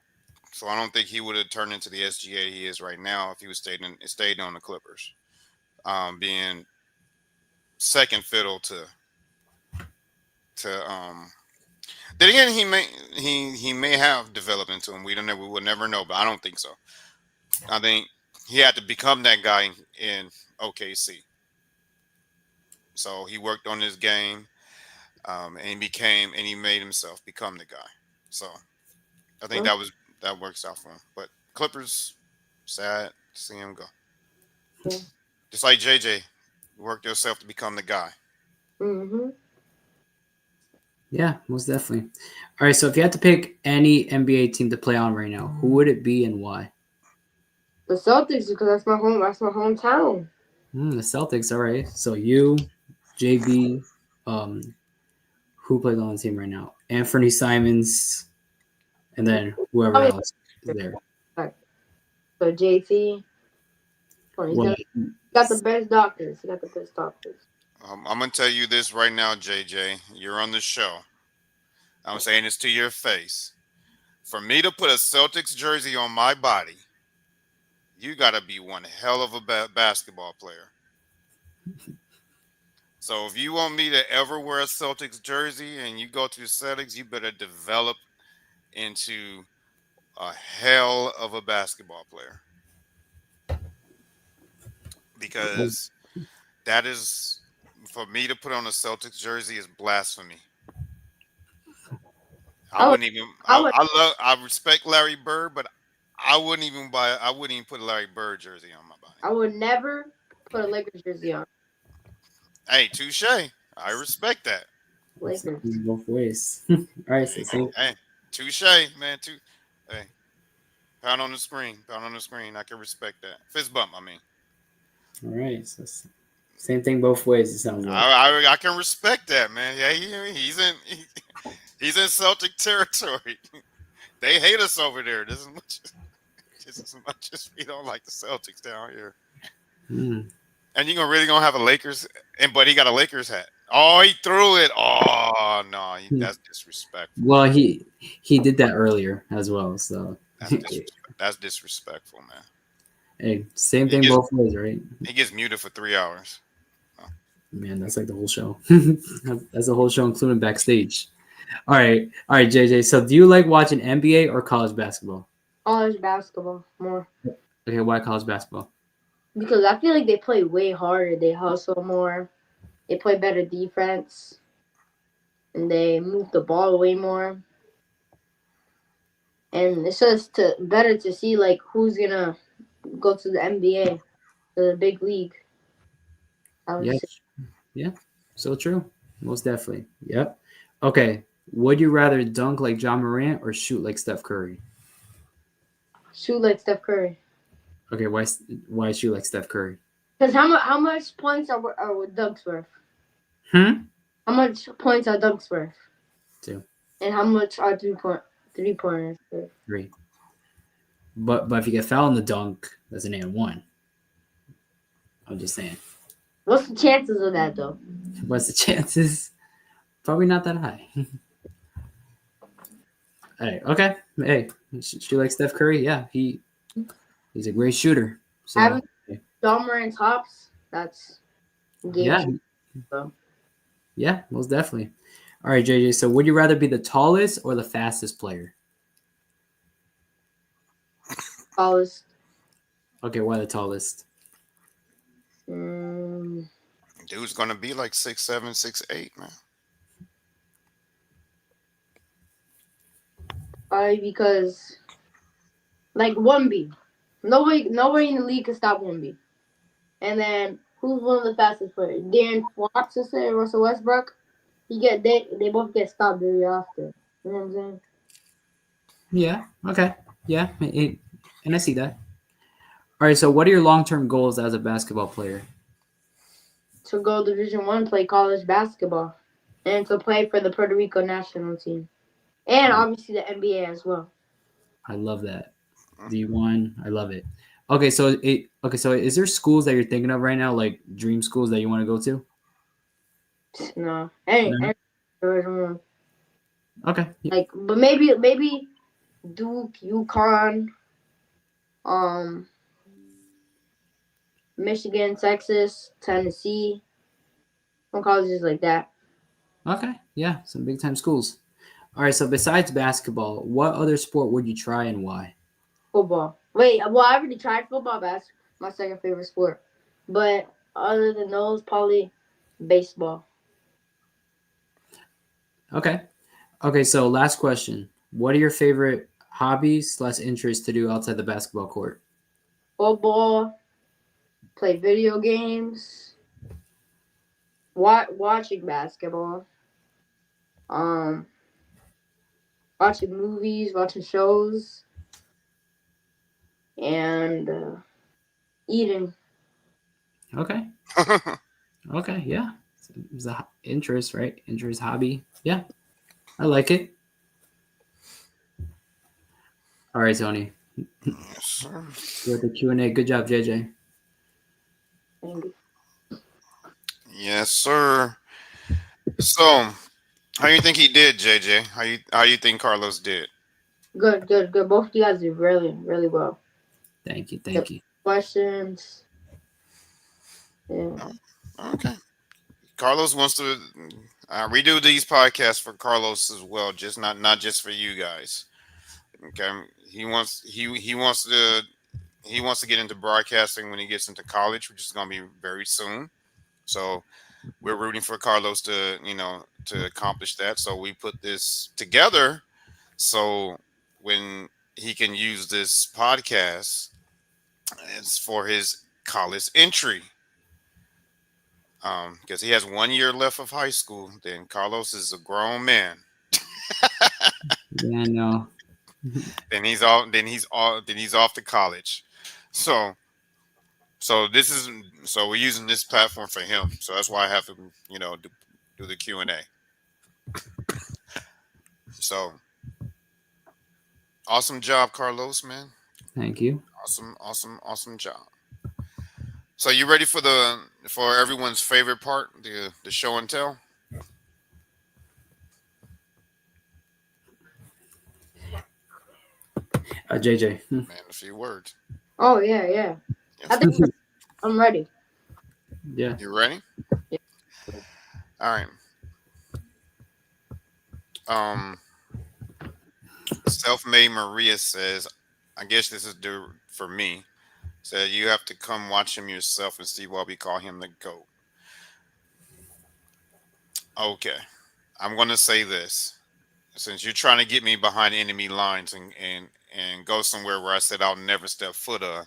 So I don't think he would have turned into the SGA he is right now if he was stayed on the Clippers, being second fiddle to. Then again, he may have developed into him. We will never know, but I don't think so. I think he had to become that guy in OKC. So he worked on his game, and he made himself become the guy. So I think well, that works out for him. But Clippers, sad to see him go. yeah. Just like JJ, you worked yourself to become the guy. hmm Yeah, most definitely. All right, so if you had to pick any NBA team to play on right now, who would it be and why? The Celtics because that's my home. That's my hometown. The Celtics. All right. So you, JB, um, who plays on the team right now? Anthony Simons, and then whoever Probably else is there. so JT. He's Well, got the best doctors. He got the best doctors. I'm gonna tell you this right now, JJ. You're on the show. I'm saying this to your face. For me to put a Celtics jersey on my body, you got to be one hell of a basketball player. So if you want me to ever wear a Celtics jersey and you go to the Celtics, you better develop into a hell of a basketball player because that is for me to put on a Celtics jersey is blasphemy. I I would, wouldn't even. I would, I respect Larry Bird, but I wouldn't even buy. I wouldn't even put a Larry Bird jersey on my body. I would never put a Lakers jersey on. Hey, touche. I respect that. Lakers. Both ways. All right, so same. Hey, touche, man. Hey, pound on the screen. Pound on the screen. I can respect that. Fist bump. I mean, All right, so same thing both ways. It sounds like. I can respect that, man. Yeah, he's in Celtic territory. They hate us over there. Just as much as we don't like the Celtics down here. Hmm. And you're really gonna have a Lakers, but he got a Lakers hat. Oh, he threw it. Oh no, that's disrespectful. Well, he did that earlier as well. So That's disrespectful, man. hey, same thing both ways, right? He gets muted for 3 hours. Oh. Man, that's like the whole show. That's the whole show, including backstage. All right, JJ. So, do you like watching NBA or college basketball? College basketball more. Okay, why college basketball? Because I feel like they play way harder. They hustle more. They play better defense. And they move the ball way more. And it's just better to see like who's gonna go to the NBA, to the big league. I would Yeah, say. yeah, so true. Most definitely. Yep. Okay, would you rather dunk like John Morant or shoot like Steph Curry? Shoot like Steph Curry. Okay, why shoot like Steph Curry? Because how much points are dunks worth? Hmm. How much points are dunks worth? 2, And how much are 3-pointers worth? 3. But if you get fouled in the dunk, that's an and 1. I'm just saying. What's the chances of that though? What's the chances? Probably not that high. Hey, okay. Hey, shoot like Steph Curry? Yeah, he's a great shooter. So Having John Morant tops, that's game yeah, changer, so. yeah, most definitely. All right, JJ. So would you rather be the tallest or the fastest player? Tallest. Okay, why the tallest? Dude's gonna be like 6'7", 6'8", man. Probably because like 1B. Nobody in the league can stop 1B. And then who's one of the fastest players? Darren Fox or Russell Westbrook. They both get stopped very often. You know what I'm saying? Yeah. Okay. Yeah, and I see that. All right. So what are your long-term goals as a basketball player? To go Division 1, play college basketball, and to play for the Puerto Rico national team, and obviously the NBA as well. I love that. D1. I love it. Okay, so is there schools that you're thinking of right now, like dream schools that you want to go to? No, No? Division 1. Okay. Like, but maybe Duke, UConn, Michigan, Texas, Tennessee, some colleges like that. Okay. Yeah, some big time schools. All right. So besides basketball, what other sport would you try and why? Football. Wait, well, I already tried football. That's my second favorite sport. But other than those, probably baseball. Okay. Okay. So last question: what are your favorite hobbies/interests to do outside the basketball court? Football, play video games, watching basketball, um, watching movies, watching shows, and eating. Okay. Okay. Yeah. It's a interest, right? Interest, hobby. Yeah, I like it. All right, Tony. Yes, sir. You're at the Q&A. Good job, JJ. And Yes, sir. So, how you think he did, JJ? How you think Carlos did? good, good, good. Both of you guys did really, really well. Thank you. The Thank you. questions. Yeah. Okay. Carlos wants to redo these podcasts for Carlos as well, just not just for you guys. Okay, he wants to get into broadcasting when he gets into college, which is going to be very soon. So we're rooting for Carlos to to accomplish that. So we put this together so when he can use this podcast, it's for his college entry. Because he has 1 year left of high school. Then Carlos is a grown man. Yeah, I know. Then he's all. Then he's all. Then he's off to college. So so this is so we're using this platform for him. So that's why I have to do the Q&A. So awesome job, Carlos, man. Thank you. Awesome job. So you ready for everyone's favorite part, the show and tell? JJ. Man, a few words. Oh yeah. I Yes. think I'm ready. Yeah. You ready? Yeah. All right. Um, Self-made Maria says, I guess this is due for me. Said you have to come watch him yourself and see why we call him the GOAT. Okay, I'm gonna say this. Since you're trying to get me behind enemy lines and go somewhere where I said I'll never set a foot in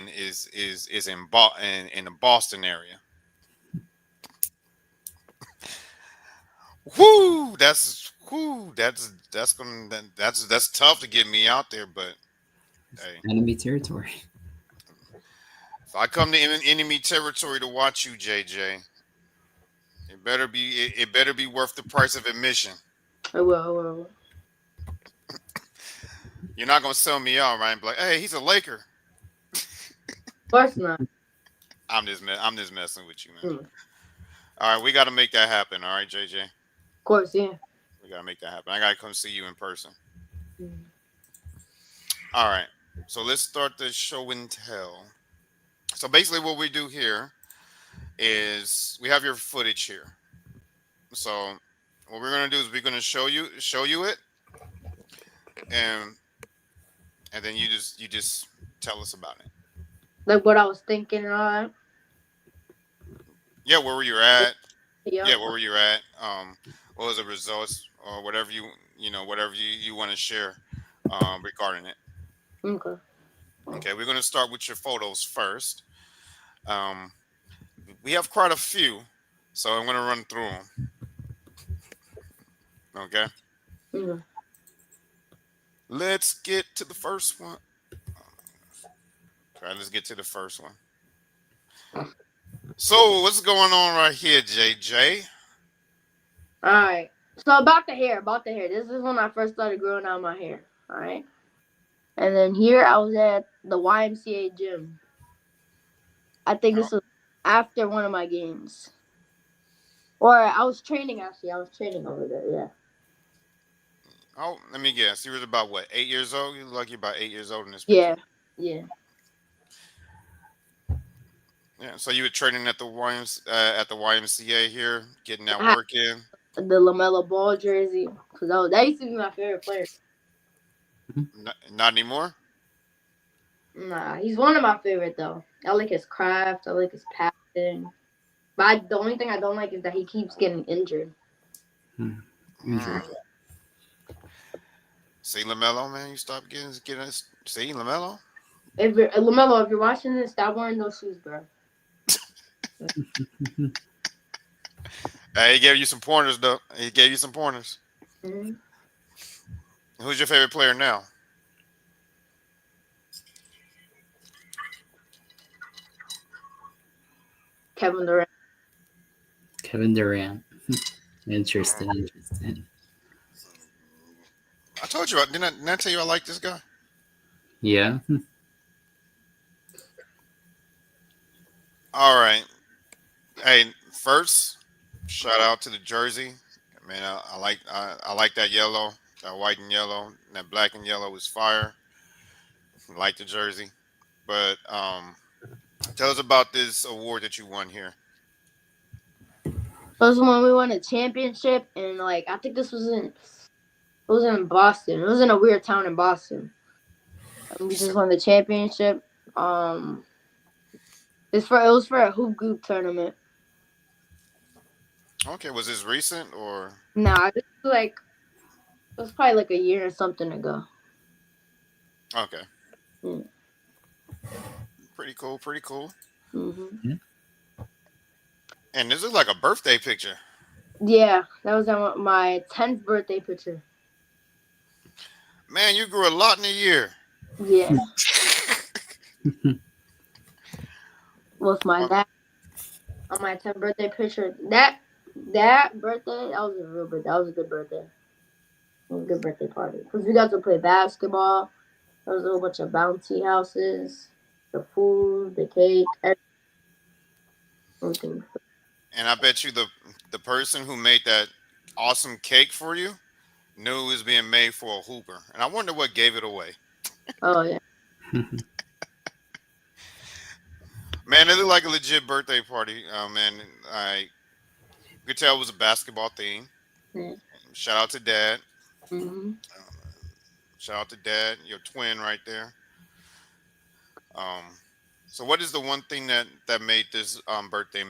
is in the Boston area. That's tough to get me out there, but hey, Enemy territory. if I come to enemy territory to watch you, JJ, it better be worth the price of admission. I will. You're not gonna sell me out, right? Be like, hey, he's a Laker. Of course not. I'm just messing with you, man. Mm. All right, we got to make that happen. All right, JJ, Of course, yeah. we got to make that happen. I got to come see you in person. Mm. All right, so let's start the show and tell. So basically, what we do here is we have your footage here. So what we're gonna do is we're gonna show you it, and then you just tell us about it. Like what I was thinking and all that. Yeah, where were you at? Yeah. Yeah, where were you at? What was the results or whatever whatever you want to share regarding it. Okay. Okay, we're gonna start with your photos first. Um, we have quite a few, so I'm gonna run through them. Okay, Okay. let's get to the first one. Try. Let's get to the first one. So what's going on right here, JJ? All right. So about the hair. This is when I first started growing out my hair. All right. And then here I was at the YMCA gym. I think this was after one of my games. Or I was training actually. I was training over there. Yeah. Oh, let me guess. You was about what, 8 years old? You look like you're about 8 years old in this Yeah. picture. Yeah. Yeah. So you were training at the YMCA here, getting that I work in. had the LaMelo Ball jersey because that used to be my favorite player. Not anymore. Nah, he's one of my favorite though. I like his craft. I like his passing. But the only thing I don't like is that he keeps getting injured. Mm. See LaMelo, man, you stop getting see LaMelo. If LaMelo, if you're watching this, stop wearing those shoes, bro. He gave you some pointers, though. He gave you some pointers. Mm-hmm. Who's your favorite player now? Kevin Durant. Kevin Durant. Interesting. I told you, didn't I tell you I like this guy? Yeah. All right. Hey, first, shout out to the jersey. Man, I like that yellow, that white and yellow, that black and yellow is fire. I like the jersey. But tell us about this award that you won here. This was when we won a championship, and like I think this was in was in Boston. It was in a weird town in Boston. We You just said, won the championship. It was for a hoop group tournament. okay, was this recent or Nah, this was like it was probably like a year or something ago. okay? Mm. Pretty cool, pretty cool. Hmm. And this is like a birthday picture. Yeah, that was on my 10th birthday picture. Man, you grew a lot in a year. Yeah, with my Um, dad on my 10th birthday picture. That birthday, that was a real birthday. That was a good birthday. It was a good birthday party because we got to play basketball. There was a whole bunch of bouncy houses, the food, the cake, everything. and I bet you the person who made that awesome cake for you knew it was being made for a hooper. And I wonder what gave it away. Oh yeah. Man, it looked like a legit birthday party. Man, I could tell it was a basketball theme. Yeah. Shout out to Dad. Hmm. Shout out to Dad, your twin right there. Um, so what is the one thing that made this birthday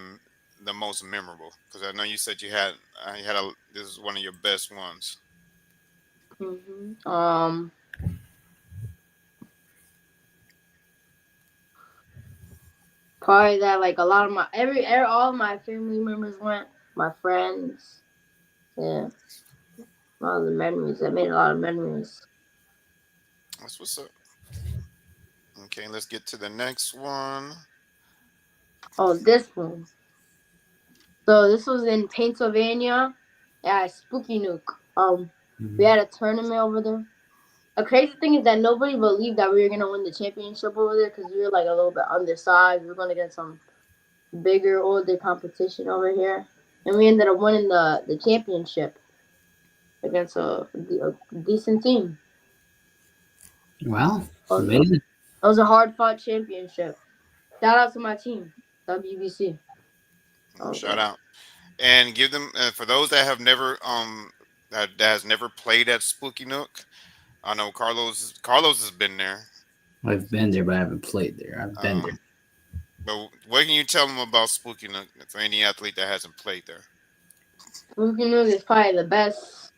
the most memorable? Because I know you said you had a this is one of your best ones. Hmm. Probably that like a lot of my all of my family members went, my friends. Yeah, a lot of the memories. I made a lot of memories. That's what's up. Okay, let's get to the next one. Oh, this one. So this was in Pennsylvania at Spooky Nook. We had a tournament over there. The crazy thing is that nobody believed that we were gonna win the championship over there because we were like a little bit undersized. We were gonna get some bigger, older competition over here, and we ended up winning the championship against a decent team. Wow, It was, amazing. it was a hard fought championship. Shout out to my team, WBC. Oh, Shout God. out and give them for those that have never that has never played at Spooky Nook. I know Carlos has been there. I've been there, but I haven't played there. I've been there. Um, but what can you tell them about Spooky Nook for any athlete that hasn't played there? Spooky Nook is probably the best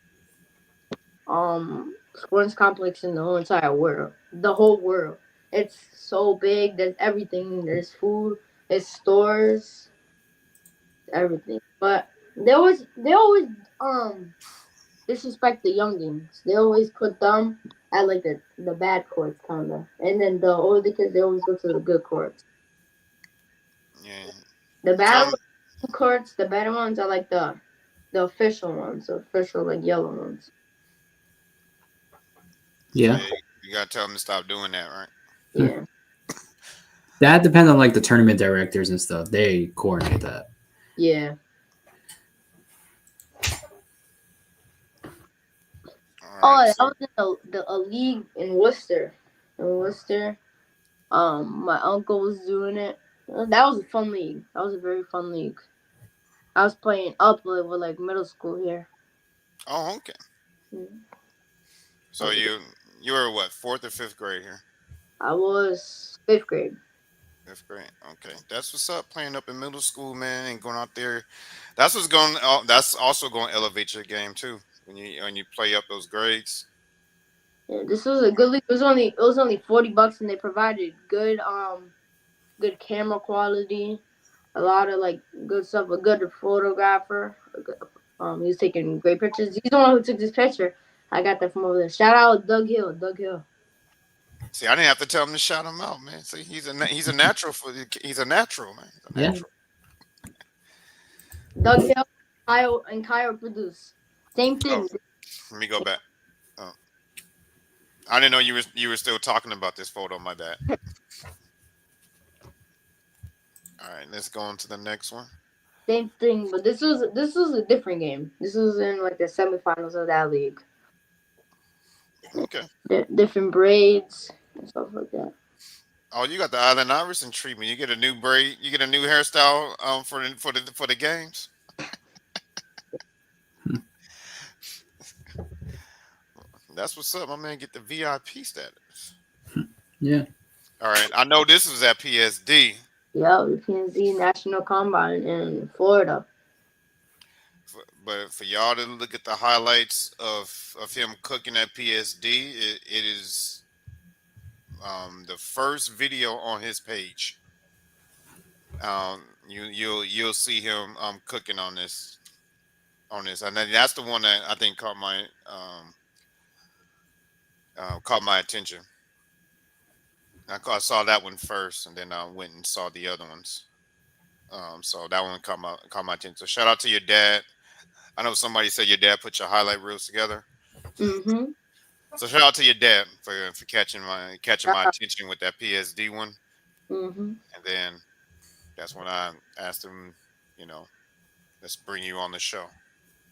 sports complex in the whole entire world. The whole world. It's so big. There's everything. There's food. There's stores. Everything. But they always disrespect the youngins. They always put them at like the bad courts kinda. And then the older kids they always go to the good courts. Yeah, The tell bad them. courts, the better ones are like the official ones, the official like yellow ones. So Yeah, yeah, you gotta tell them to stop doing that, right? Yeah. that depends on like the tournament directors and stuff. They coordinate that. Yeah. All Oh, right. that So was in a league in Worcester. In Worcester. My uncle was doing it. That was a fun league. That was a very fun league. I was playing up with like middle school here. oh okay. Mm. That So was a good. you were what fourth or fifth grade here? I was fifth grade. Fifth grade. Okay, that's what's up. Playing up in middle school, man, and going out there. That's what's going. That's also going to elevate your game too when you play up those grades. Yeah, this was a good league. It was only $40, and they provided good camera quality, a lot of like good stuff. A good photographer. He was taking great pictures. He's the one who took this picture. I got that from over there. Shout out Doug Hill. Doug Hill. See, I didn't have to tell him to shout him out, man. See, he's a natural he's a natural man. He's a Yeah. natural. Doug Hill, Kyle produce. Same Oh, thing. let me go back. Oh, I didn't know you were still talking about this photo. My bad. All right, let's go on to the next one. Same thing. But this was a different game. This was in like the semifinals of that league. Okay. Different braids and stuff like that. Oh, you got the Island Iverson treatment. You get a new braid. You get a new hairstyle for the games. That's what's up. My man get the VIP status. Yeah. All right. I know this was at PSD. Yo, the PNC National Combine in Florida. But for y'all to look at the highlights of him cooking at PSD, it is the first video on his page. You'll see him cooking on this, and then that's the one that I think caught my attention. I saw that one first, and then I went and saw the other ones. So that one caught my attention. So shout out to your dad. I know somebody said your dad put your highlight reels together. Mm-hmm. So shout out to your dad for catching my attention with that PSD one. Mm-hmm. And then that's when I asked him, let's bring you on the show.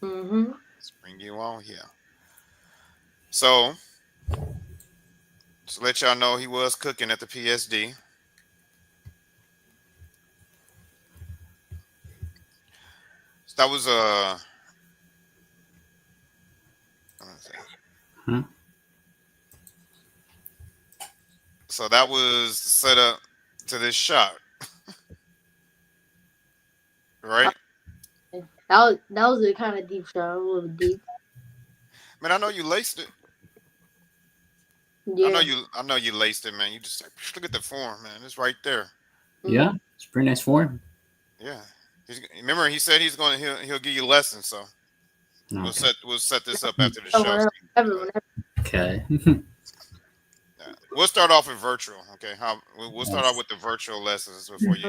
Mm-hmm. Let's bring you on here. So to let y'all know, he was cooking at the PSD. So that was Hmm. so that was set up to this shot, right? That was a kind of deep shot, a little deep. Man, I know you laced it. Yeah. I know you laced it, man. You just look at the form, man. It's right there. Yeah. It's pretty nice form. Yeah. Remember, he said he'll give you lessons. So Okay. we'll set this up after the show. Whenever. Okay. Yeah. We'll start off with virtual. Okay, we'll start off with the virtual lessons before you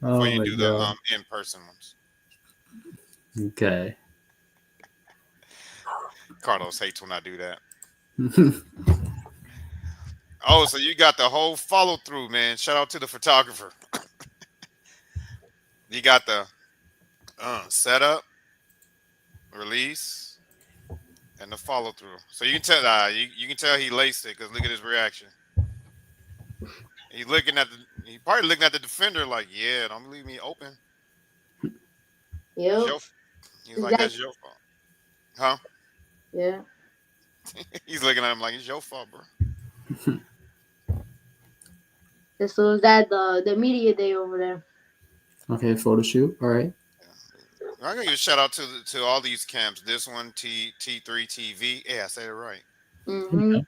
Oh my do God. the in-person ones. Okay. Carlos hates when I do that. Oh, so you got the whole follow through, man. Shout out to the photographer. You got the setup, release, and the follow through. So you can tell you can tell he laced it because look at his reaction. He probably looking at the defender like, yeah, don't leave me open. Yep. He's like, that's your fault. Huh? Yeah. He's looking at him like, it's your fault, bro. So was that the media day over there? Okay, photo shoot. All right. I'm gonna give a shout out to all these camps. This one, T3 TV. Yeah, I said it right. Mm-hmm.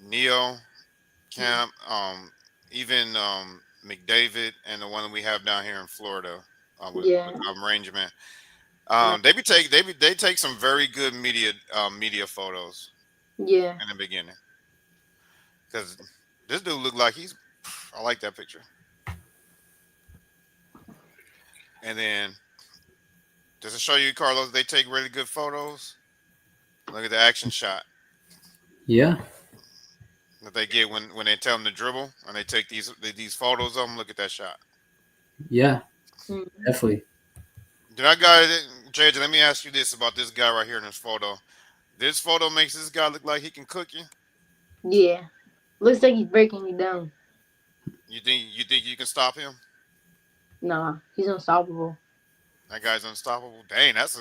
Neo camp. Even McDavid and the one that we have down here in Florida with Rangeman. They take some very good media photos. Yeah. In the beginning, because this dude looked like I like that picture. And then just to show you, Carlos, they take really good photos. Look at the action shot. Yeah. That they get when they tell them to dribble and they take these photos of them. Look at that shot. Yeah. Definitely. JJ, let me ask you this about this guy right here in this photo. This photo makes this guy look like he can cook you. Yeah. Looks like he's breaking you down. You think you can stop him? Nah, he's unstoppable. That guy's unstoppable. Dang, that's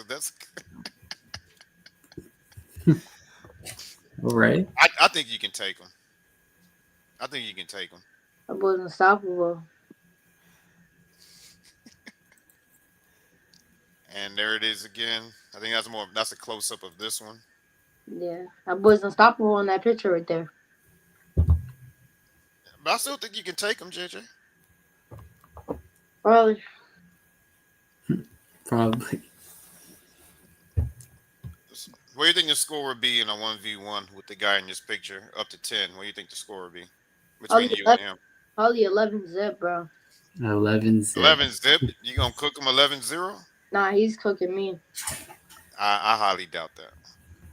All right. I think you can take him. I think you can take him. That boy's unstoppable. And there it is again. I think that's a close up of this one. Yeah, that boy's unstoppable in that picture right there. But I still think you can take him, JJ. Probably. Probably. What do you think the score would be in a 1v1 with the guy in this picture? Up to 10. What do you think the score would be between you and him? Probably 11 zip, bro. 11 zip. 11 zip? You gonna cook him 11-0? Nah, he's cooking me. I highly doubt that.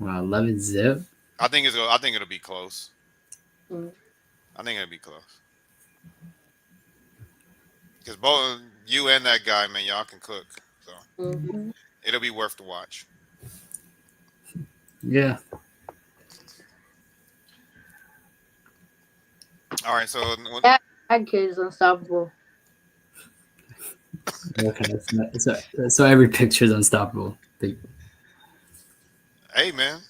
Wow, 11 zip. I think it'll be close. Mm. I think it'll be close. Because both you and that guy, man, y'all can cook. So it'll be worth the watch. Yeah. All right, so that kid is unstoppable. Okay, so every picture is unstoppable. Hey man,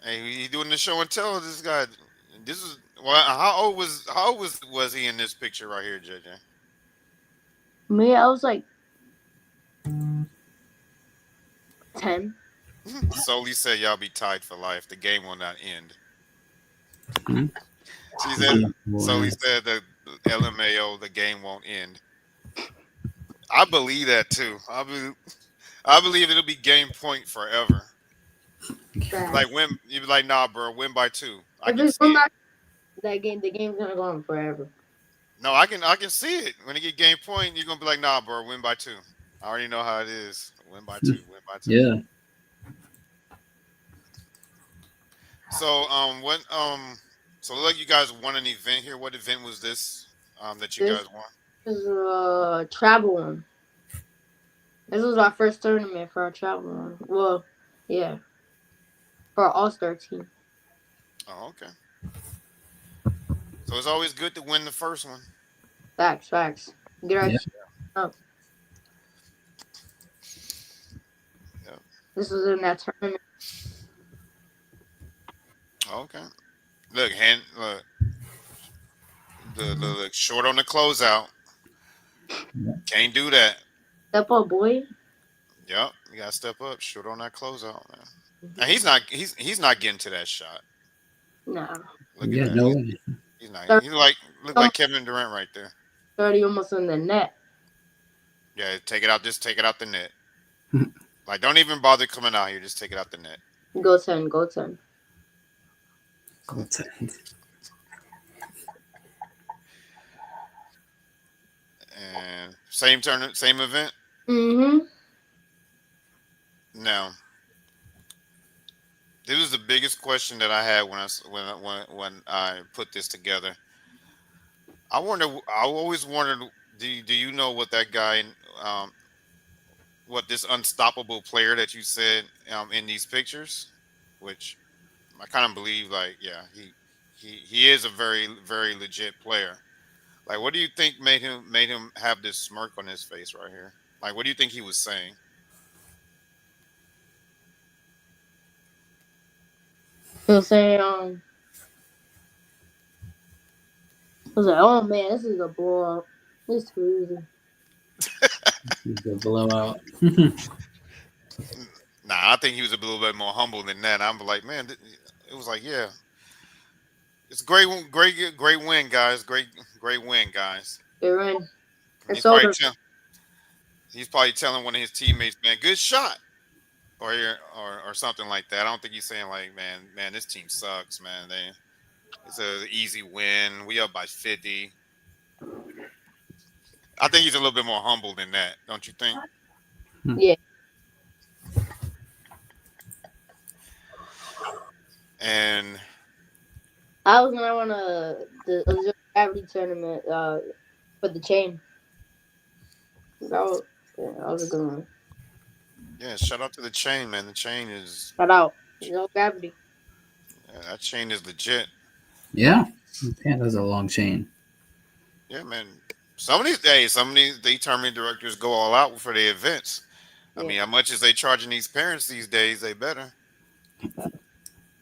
hey, he doing the show and tell. This guy, this is well. How old was he in this picture right here, JJ? Me, I was like 10. Solely said y'all be tied for life. The game will not end. Hmm? She The said. game will Solely end. said that LMAO, the game won't end. I believe that too. I believe it'll be game point forever. Like Facts. win, you be like, nah, bro, win by two. I If can it's see one it. back that game, the game's gonna go on forever. No, I can see it. When you get game point, you're gonna be like, nah, bro, win by two. I already know how it is. Win by two, win by two. Yeah. So so look, you guys won an event here. What event was this? That you This guys won? is a travel one. This was our first tournament for our travel one. Well, yeah, for our all-star team. Oh, okay. So it's always good to win the first one. Facts, facts. Get our Yeah. team up. Yeah. This was in that tournament. Okay. Look, look short on the closeout. Can't do that. Step up, boy. Yep, you gotta step up. Short on that closeout, man. And Mhm. he's not getting to that shot. Nah. Look at Yeah. that. No way. He's not. 30, He's like look like Kevin Durant right there. 30 almost in the net. Yeah, take it out. Just take it out the net. Like, don't even bother coming out here. Just take it out the net. Go 10, go 10. Goaltend. And same turn, same event. Mm-hmm. Now, this was the biggest question that I had when I put this together. I wonder. I always wondered. Do you know what that guy, um, what this unstoppable player that you said in these pictures, which I kind of believe, like, yeah, he is a very legit player. Like, what do you think made him have this smirk on his face right here? Like, what do you think he was saying? He'll say, I was like, oh man, this is a blowout. This is too easy. The blowout. Nah, I think he was a little bit more humble than that. I'm like, man, it was like, yeah, it's a great win, guys. Great win, guys. They ran. And It's over. he's probably telling one of his teammates, man, good shot, or something like that. I don't think he's saying like, man, this team sucks, man. It's a easy win. We up by 50. I think he's a little bit more humble than that, don't you think? Yeah. And I was gonna run a zero gravity tournament for the chain. That was a good one. yeah, shout out to the chain, man. The chain is Shout out. Zero gravity. that chain is legit. Yeah. Yeah, that's a long chain. Yeah, man. Some of these tournament directors go all out for their events. I Yeah. mean, how much is they charging these parents these days? They better.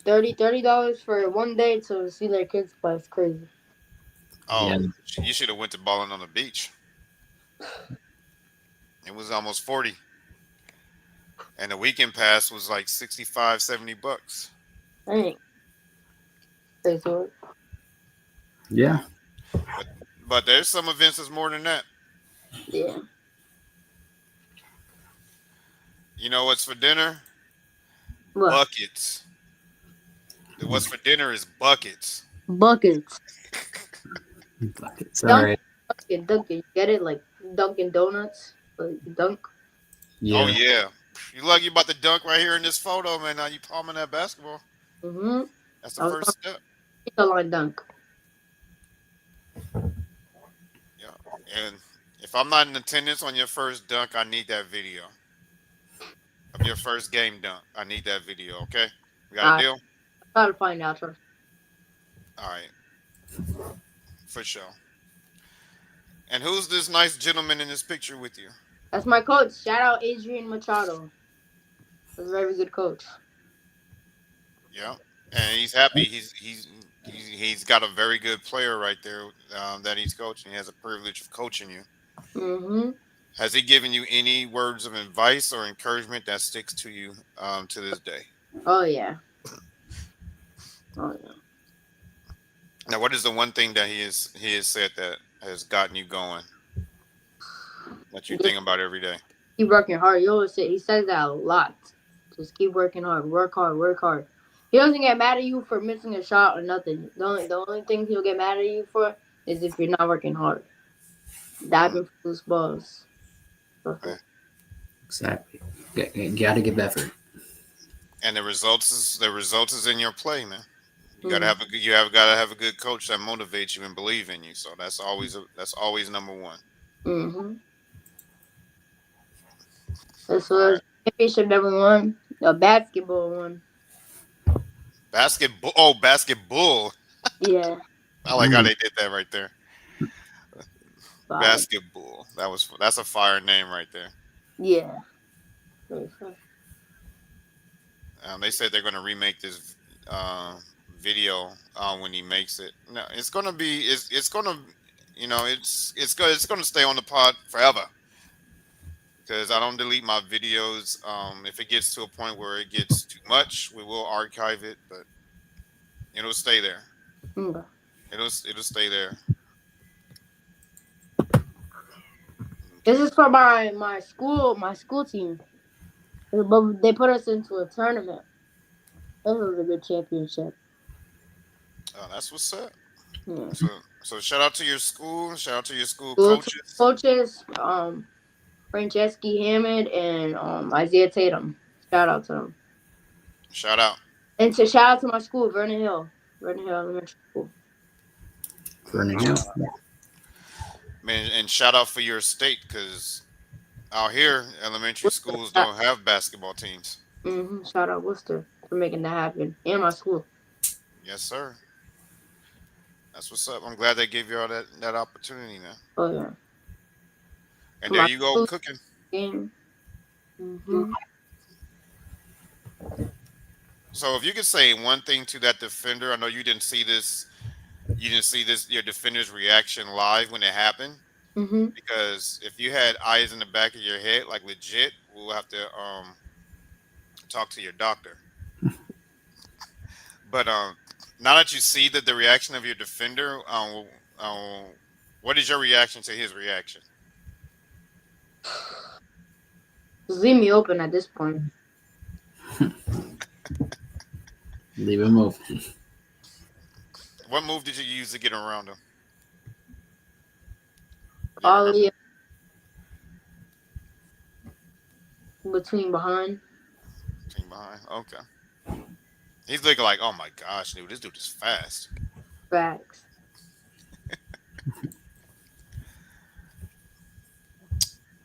$30 for one day to see their kids play. It's crazy. Yeah. Oh, you should have went to balling on the beach. It was almost 40, and the weekend pass was like 65, $70. Dang. Crazy work. Yeah. But there's some events that's more than that. Yeah. You know what's for dinner? What? Buckets. What's for dinner is buckets. Buckets. Buckets. All Dunk, right. Dunkin'. Get it? Like Dunkin' Donuts. Like dunk. Oh Yeah. yeah. You lucky about the dunk right here in this photo, man. Now you palming that basketball. Mm-hmm. That's the I was first step. on the line dunk. Yeah. And if I'm not in attendance on your first dunk, I need that video of your first game dunk. I need that video. Okay. We got a I deal. gotta find out. First. All right. For sure. And who's this nice gentleman in this picture with you? That's my coach. Shout out Adrian Machado. He's a very good coach. Yeah, and he's happy. He's got a very good player right there that he's coaching. He has a privilege of coaching you. Mm-hmm. Has he given you any words of advice or encouragement that sticks to you to this day? Oh yeah. Oh yeah. Now, what is the one thing that he has said that has gotten you going that you Just think about every day? keep working hard. He says that a lot. Just keep working hard. Work hard. Work hard. He doesn't get mad at you for missing a shot or nothing. The only thing he'll get mad at you for is if you're not working hard. Mm, Diving for loose balls. Stuff yeah. like Exactly. Gotta give effort. And the results is in your play, man. You gotta mm, have a good you have gotta have a good coach that motivates you and believe in you. So that's always number one. mm-hmm. This All was right, championship number one. The basketball one. basketball. Oh, basketball. Yeah. I like how Mm, they did that right there. Five. Basketball. That's a fire name right there. Yeah. They said they're gonna remake this video when he makes it. No, it's gonna be it's gonna it's gonna stay on the pod forever because I don't delete my videos. If it gets to a point where it gets too much, we will archive it, but it'll stay there. Okay. It'll stay there. This Okay. is for my school team. But they put us into a tournament. This was a good championship. That's what's up. Yeah. So shout out to your school. Shout out to your school School team coaches. coaches, Franceschi Hammond and Isaiah Tatum. Shout out to them. Shout out. And to shout out to my school, Vernon Hill Elementary School. Burning Hill. Man, and shout out for your state because out here elementary schools Worcester. don't have basketball teams. Shout out Worcester for making that happen. And my school. Yes, sir. That's what's up. I'm glad they gave you all that opportunity now. Oh yeah. And For there my you go, school cooking. game. Hmm. So if you could say one thing to that defender, I know you didn't see this. You didn't see this your defender's reaction live when it happened. Hmm. Because if you had eyes in the back of your head, like legit, we'll have to talk to your doctor. But now that you see the reaction of your defender, what is your reaction to his reaction? Just leave me open at this point. Leave him open. What move did you use to get around him? You remember? Ollie between behind. Team behind. Okay. He's looking like, oh my gosh, dude, this dude is fast. Facts.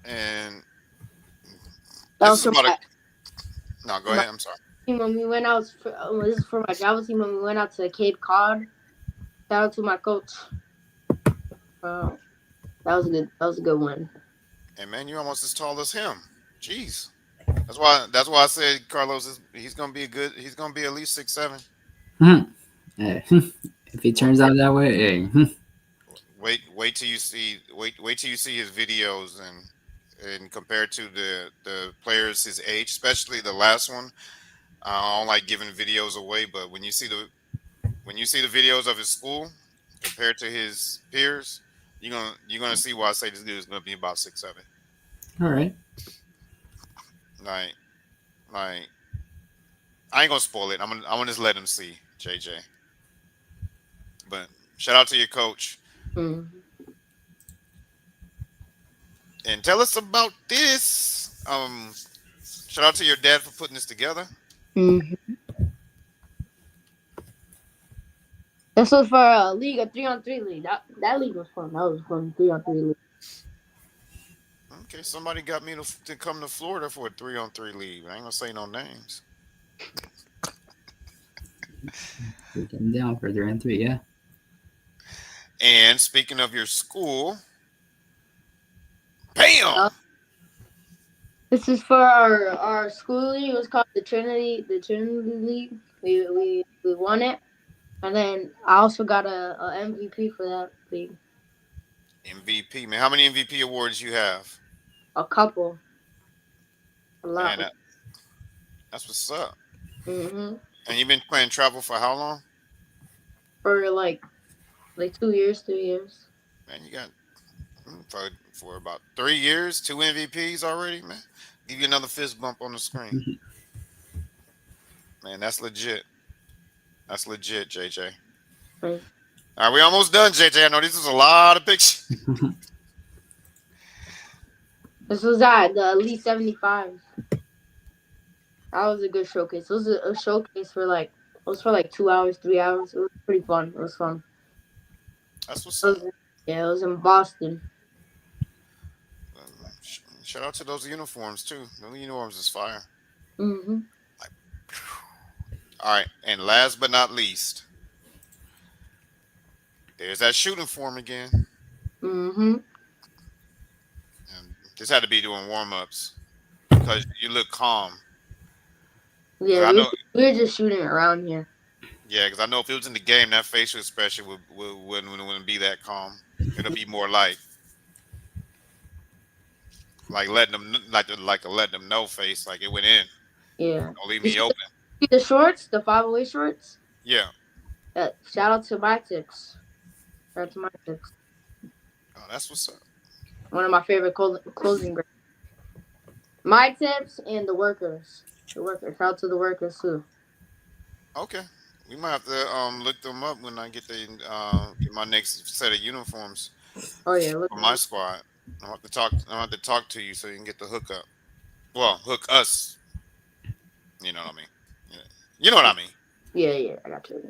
And That this was is for about a. my, No, go for my ahead. I'm sorry. team when we went out. This is for my travel team when we went out to Cape Cod. Shout out to my coach. Uh, that was a good win. And man, you're almost as tall as him. Jeez. That's why I said Carlos he's gonna be at least 6'7". Hey, if he turns out that way, hey. Wait till you see his videos and compared to the players his age, especially the last one. I don't like giving videos away, but when you see the videos of his school compared to his peers, you're gonna see why I say this dude is gonna be about 6'7". All right. Like like I ain't gonna spoil it. I'm gonna just let him see JJ. But shout out to your coach Mm. and tell us about this. Shout out to your dad for putting this together. Mm. This was for a league, a 3-on-3 league. That league was fun. That was fun. 3-on-3 league. Okay, somebody got me to come to Florida for a 3-on-3 league. I ain't gonna say no names. We get him down for 3-on-3, yeah. And speaking of your school, bam! Yup. This is for our school league. It was called the Trinity League. We won it, and then I also got a MVP for that league. MVP, man. How many MVP awards you have? A couple, a Man, lot. that's what's up. Mhm. And you've been playing travel for how long? For like 2 years, 3 years. Man, you got for about 3 years, two MVPs already, man. Give you another fist bump on the screen. Man, that's legit. That's legit, JJ. Right. All right, we almost done, JJ. I know this is a lot of pictures. This was at the Elite 75. That was a good showcase. It was a showcase for like it was for like 2 hours, 3 hours. It was pretty fun. It was fun. That's what's It up. was, yeah, it was in Boston. Shout out to those uniforms too. Those uniforms is fire. Mhm. Like, all right, and last but not least, there's that shooting form again. Mhm. And this had to be doing warm ups because you look calm. Because Yeah, I know, we were just shooting around here. yeah, because I know if it was in the game, that facial expression wouldn't be that calm. It'll be more like letting them like a letting them know face, like it went in. Yeah. Don't leave You me open. see the shorts, the 508 shorts? Yeah. Shout out to my tips. Shout out to my tips. Oh, that's what's up. One of my favorite closing brands. My tips and the workers. The workers. Shout out to the workers too. Okay. We might have to look them up when I get my next set of uniforms Oh yeah, look. for my squad. I'll have to talk to you so you can get the hookup. Well, hook us. You know what I mean? Yeah. You know what I mean? Yeah, yeah, I got you.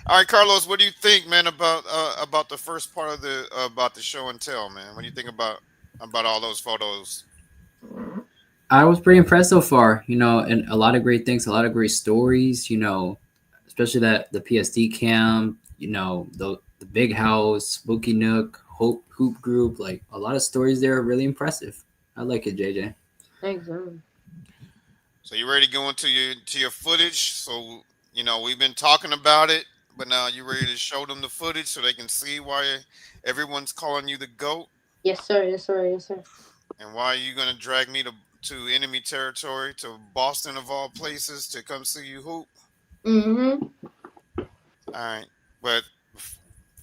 All right, Carlos, what do you think, man, about the first part of the about the show and tell, man? What do you think about all those photos? I was pretty impressed so far, and a lot of great things, a lot of great stories, especially that the PSD camp, the big house, Spooky Nook, Hoop Group, like a lot of stories there are really impressive. I like it, JJ. Thanks, man. So you ready to go into your footage? So we've been talking about it, but now you ready to show them the footage so they can see why everyone's calling you the GOAT, Yes, sir. Yes, sir. Yes, sir. and why are you gonna drag me to enemy territory, to Boston of all places, to come see you hoop? Mhm. All right, but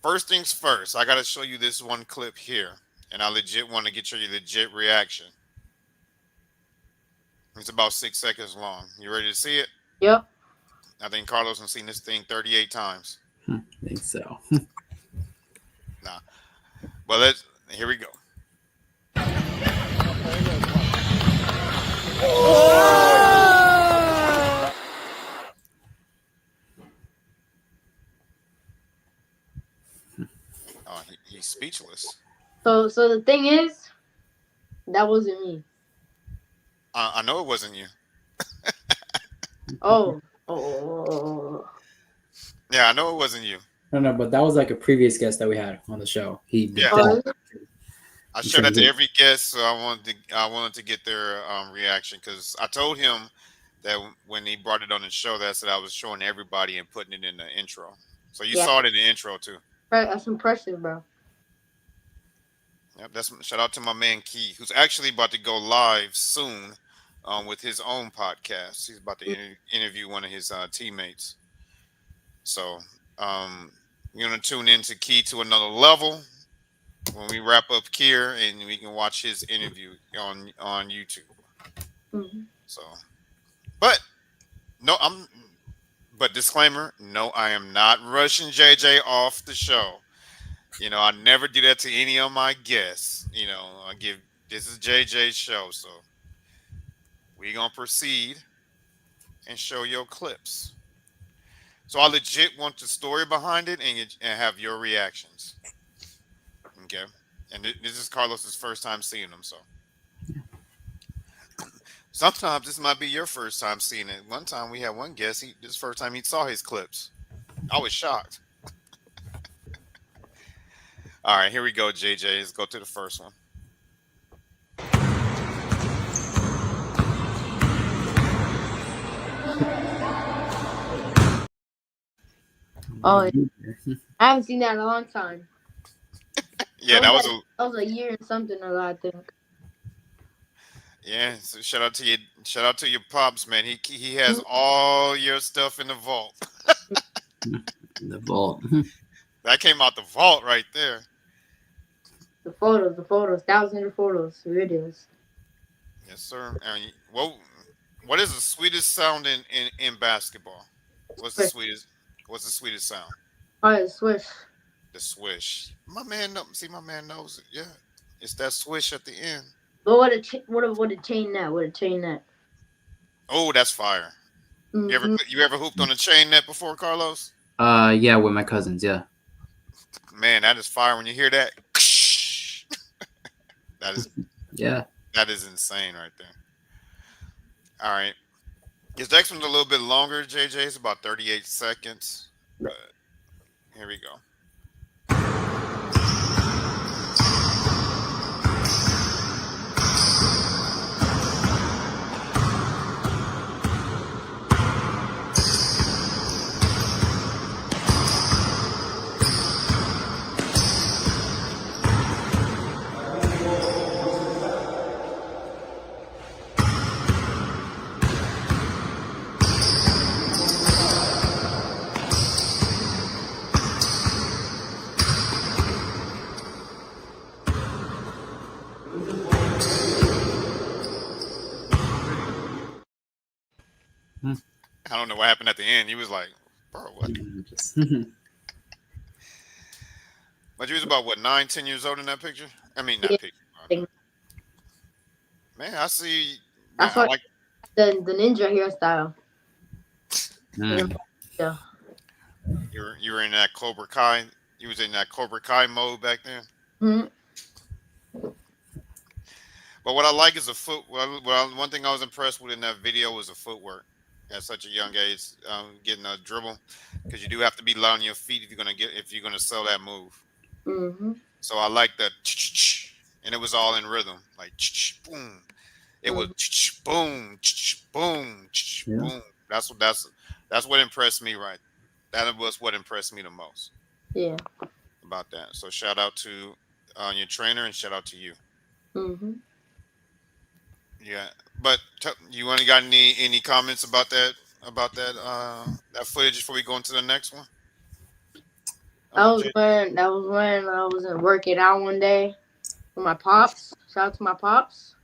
first things first, I gotta show you this one clip here, and I legit want to get your legit reaction. It's about 6 seconds long. You ready to see it? Yep. I think Carlos has seen this thing 38 times. I think so. Nah, but here we go. Oh, he's speechless. So the thing is, that wasn't me. I know it wasn't you. Oh. Oh. Yeah, I know it wasn't you. No, but that was like a previous guest that we had on the show. He did Yeah, Oh. that. I showed that to every guest, so I wanted to get their reaction because I told him that when he brought it on the show, that I said I was showing everybody and putting it in the intro. So you Yeah. saw it in the intro too. Right. That's impressive, bro. Yep, that's shout out to my man Key, who's actually about to go live soon, with his own podcast. He's about to interview one of his teammates. So um, you're gonna tune in to Key to another level when we wrap up here, and we can watch his interview on YouTube. Mhm. So, but no, but disclaimer: no, I am not rushing JJ off the show. I never do that to any of my guests. I give this is JJ's show, so we're gonna proceed and show your clips. So I legit want the story behind it and have your reactions. Okay, and this is Carlos's first time seeing them, so sometimes this might be your first time seeing it. One time we had one guest, this first time he saw his clips. I was shocked. All right, here we go, JJ. Let's go to the first one. Oh, I haven't seen that in a long time. Yeah, That was a year and something or I think. yeah. So shout out to your pops, man. He has all your stuff in the vault. The vault. That came out the vault right there. The photos, thousands of photos, videos. Yes, sir. And what is the sweetest sound in basketball? What's the Swish. sweetest? What's the sweetest sound? Probably the swish. The swish. My man knows it. Yeah, it's that swish at the end. But what a chain net. What a chain net. Oh, that's fire. Mm-hmm. You ever hooped on a chain net before, Carlos? Yeah, with my cousins. Yeah. Man, that is fire when you hear that. That is Yeah. that is insane right there. All right. This next one's a little bit longer, JJ. It's about 38 seconds. But here we go. Hmm. I don't know what happened at the end. You was like, bro, what? But you was about what, 9, 10 years old in that picture? I mean, not picture. Yeah. Man, I see. Man, That's I why like. the ninja hairstyle. Mm. Yeah. You were in that Cobra Kai. You was in that Cobra Kai mode back then. Mm-hmm. But what I like is the foot. One thing I was impressed with in that video was the footwork at such a young age, getting a dribble, because you do have to be light on your feet if you're gonna sell that move. Mm-hmm. So I like that, and it was all in rhythm, like boom. It was boom, boom, Yeah. boom. That's what impressed me, right? That was what impressed me the most Yeah. about that. So shout out to your trainer and shout out to you. Mm-hmm. Yeah, but you only got any comments about that footage before we go into the next one? Jay? That was when I was working out one day with my pops. Shout out to my pops.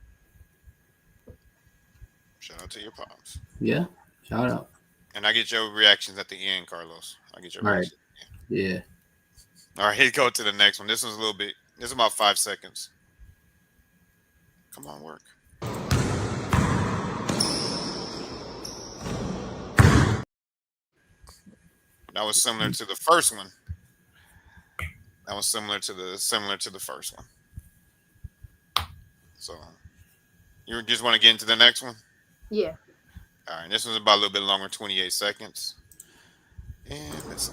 Shout out to your pops. Yeah. Shout out. And I get your reactions at the end, Carlos. I get your All right. reactions. Yeah. All right, here go to the next one. This one's a little bit. This is about 5 seconds. Come on, work. That was similar to the first one. That was similar to the first one. So you just want to get into the next one? Yeah. All right, this one's about a little bit longer, 28 seconds. And let's.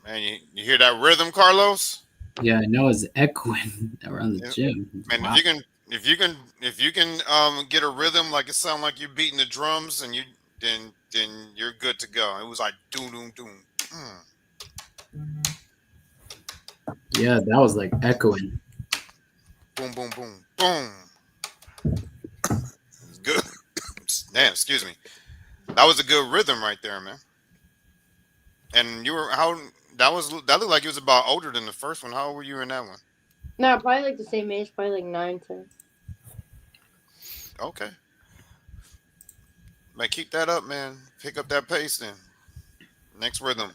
Man, you hear that rhythm, Carlos? Yeah, I know it's echoing around the gym. Man, Wow. if you can get a rhythm like it sound like you're beating the drums, and then you're good to go. It was like doom doom doom. Yeah, that was like echoing. Boom boom boom boom. It's good. Damn, excuse me. That was a good rhythm right there, man. And you were that looked like it was about older than the first one. How old were you in that one? No, probably like the same age, probably like 9, 10. Okay. Man, keep that up, man. Pick up that pace then. Next rhythm.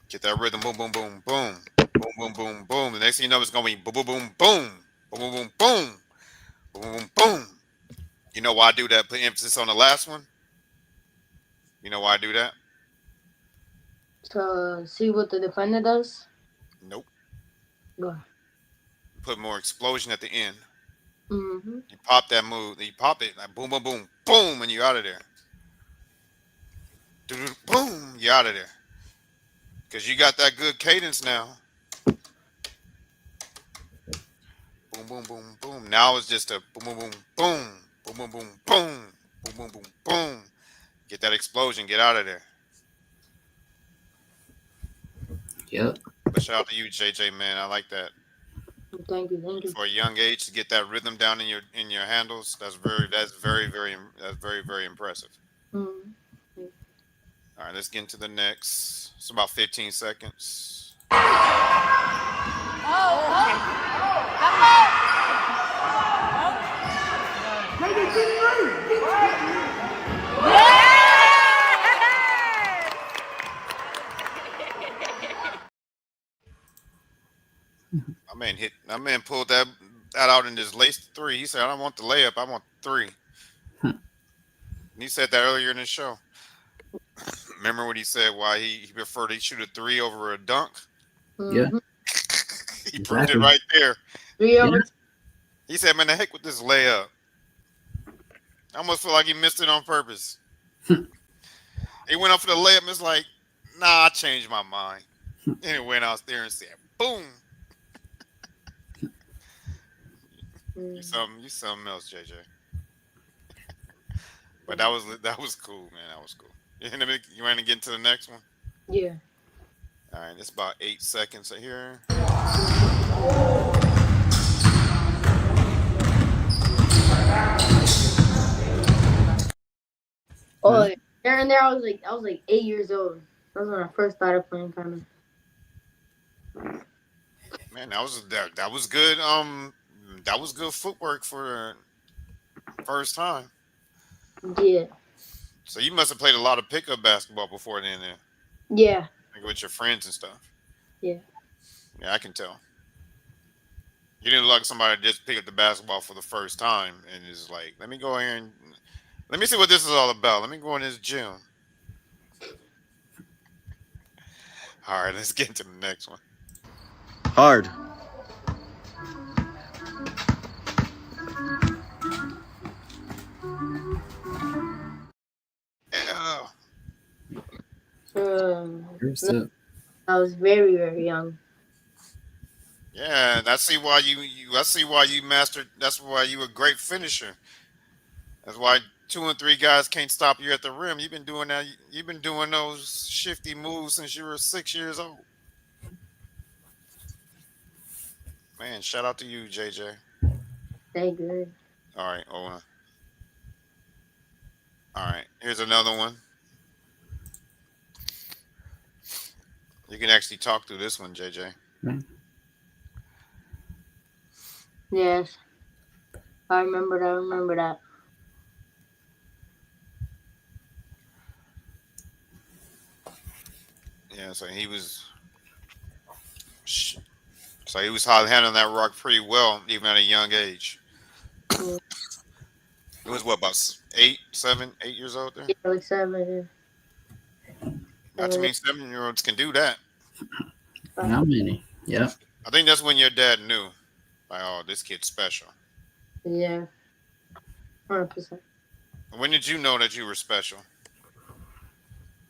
Get that rhythm. Boom, boom, boom, boom. Boom, boom, boom, boom. The next thing you know, it's going to be boom, boom, boom, boom. Boom, boom, boom, boom. Boom, boom, boom. You know why I do that? Put emphasis on the last one. You know why I do that? To see what the defender does. Nope. Go. Put more explosion at the end. Mm-hmm. You pop that move, you pop it like boom, boom, boom, boom, and you're out of there. Boom, you're out of there. Because you got that good cadence now. Boom, boom, boom, boom. Now it's just a boom, boom, boom, boom, boom, boom, boom, boom, boom, boom, boom, boom. Get that explosion. Get out of there. Yep. But shout out to you, JJ, man. I like that. Thank you. Thank you. For a young age to get that rhythm down in your handles, that's very impressive. Mm-hmm. All right, let's get into the next. It's about 15 seconds. My man pulled that out in his laced three. He said, I don't want the layup, I want three. And he said that earlier in the show. Remember what he said? Why he preferred to shoot a three over a dunk? Yeah. Mm-hmm. He proved it Exactly. right there. 3 Yeah. over. He said, man, the heck with this layup. I almost feel like he missed it on purpose. He went up for the layup and was like, nah, I changed my mind. And he went out there and said, boom. You something else, JJ. But that was cool, man. That was cool. You want to get into the next one? Yeah. All right, it's about 8 seconds here. Oh, yeah. There and there, I was like 8 years old. That's when I first started playing kind Man, that was good. That was good footwork for the first time. of. Yeah. So you must have played a lot of pickup basketball before then, Yeah. like with your friends and stuff. Yeah. Yeah, I can tell. You didn't look like somebody that just pick up the basketball for the first time and is like, let me go here and let me see what this is all about. Let me go in this gym. All right, let's get into the next one. Hard. Yeah, First No, up. I was very, very young. yeah. I see why I see why you mastered. That's why you a great finisher. That's why 2 and 3 guys can't stop you at the rim. You've been doing that. You've been doing those shifty moves since you were 6 years old. Man, shout out to you, JJ. Thank you. All right, Owen. All right, here's another one. You can actually talk through this one, JJ. Yes. I remember that. I remember that. Yeah, so he was handling that rock pretty well, even at a young age. Yeah. It was what, about 8, 7, 8 years old there? Yeah, like 7. Not too 7, many 7-year-olds can do that. Not many. Yep. I think that's when your dad knew, like, oh, this kid's special. yeah. 100%. When did you know that you were special?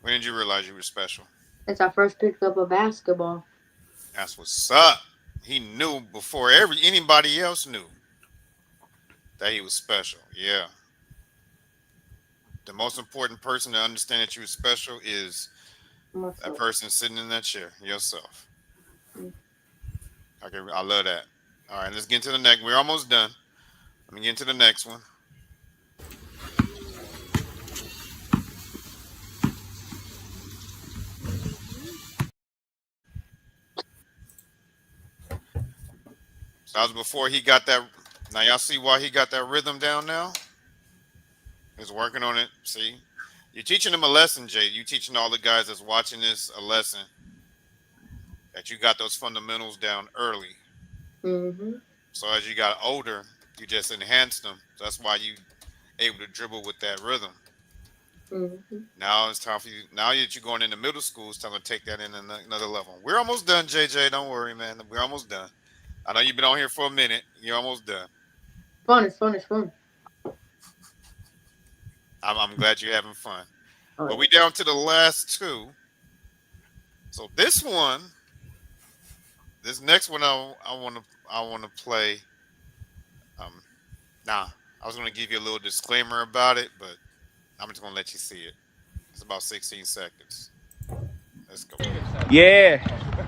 When did you realize you were special? Since I first picked up a basketball. That's what's up. He knew before anybody else knew that he was special. Yeah. The most important person to understand that you were special is that Myself. person sitting in that chair, yourself. Mm. Okay, I love that. All right, let's get into the next. We're almost done. Let me get into the next one. So that was before he got that. Now y'all see why he got that rhythm down now? He's working on it. See, you're teaching him a lesson, Jay. You teaching all the guys that's watching this a lesson that you got those fundamentals down early. Mm-hmm. So as you got older, you just enhanced them. So that's why you able to dribble with that rhythm. Mhm. Now it's time for you. Now that you're going into middle school, it's time to take that in another level. We're almost done, JJ. Don't worry, man. We're almost done. I know you've been on here for a minute. You're almost done. Fun. It's fun. It's fun. I'm glad you're having fun. Oh But yeah. we down to the last two. So this next one, I want to play. Um, nah, I was gonna give you a little disclaimer about it, but I'm just gonna let you see it. It's about 16 seconds. Let's go. Yeah,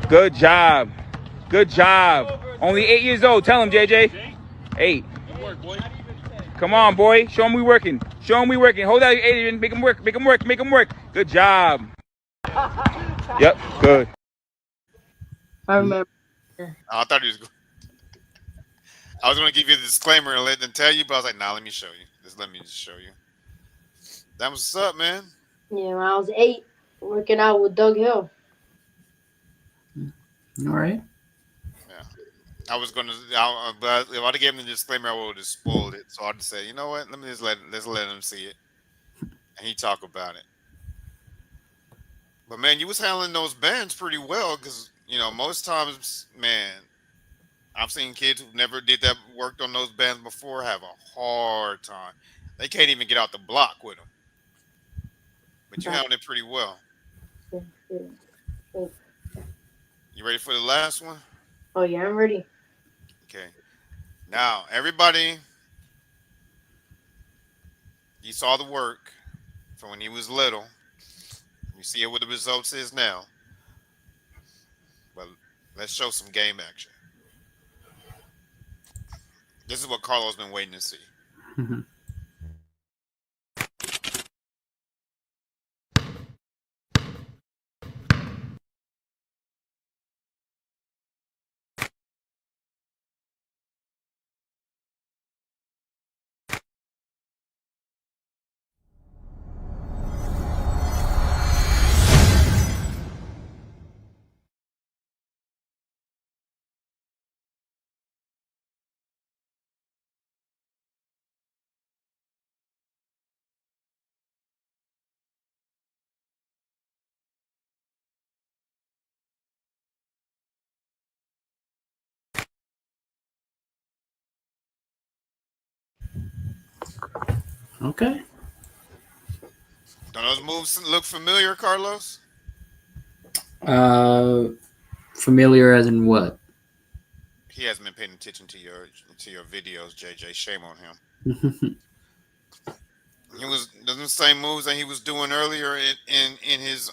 good job. Good job. Only 8 years old. Tell him, JJ. 8. Come on, boy. Show him we working. Show him we working. Hold out, Adrian. Make him work. Make him work. Make him work. Good job. Yep, good. I remember. I thought he was. I was gonna give you the disclaimer and let them tell you, but I was like, nah, let me show you. Just let me just show you. That was what's up, man. Yeah, when I was 8, working out with Doug Hill. All right. Yeah. I was gonna, but if I'd have given the disclaimer, I would have spoiled it. So I'll just say, you know what? Let's let him see it, and he talk about it. But man, you was handling those bands pretty well, because most times, man, I've seen kids who never did that, worked on those bands before, have a hard time. They can't even get out the block with them. But you handled it pretty well. You ready for the last one? Oh yeah, I'm ready. Okay. Now, everybody, you saw the work from when he was little. You see it what the results is now. But let's show some game action. This is what Carlos been waiting to see. Okay. Don't those moves look familiar, Carlos? Uh, familiar as in what? He hasn't been paying attention to your videos, JJ. Shame on him. He was doing the same moves that he was doing earlier in his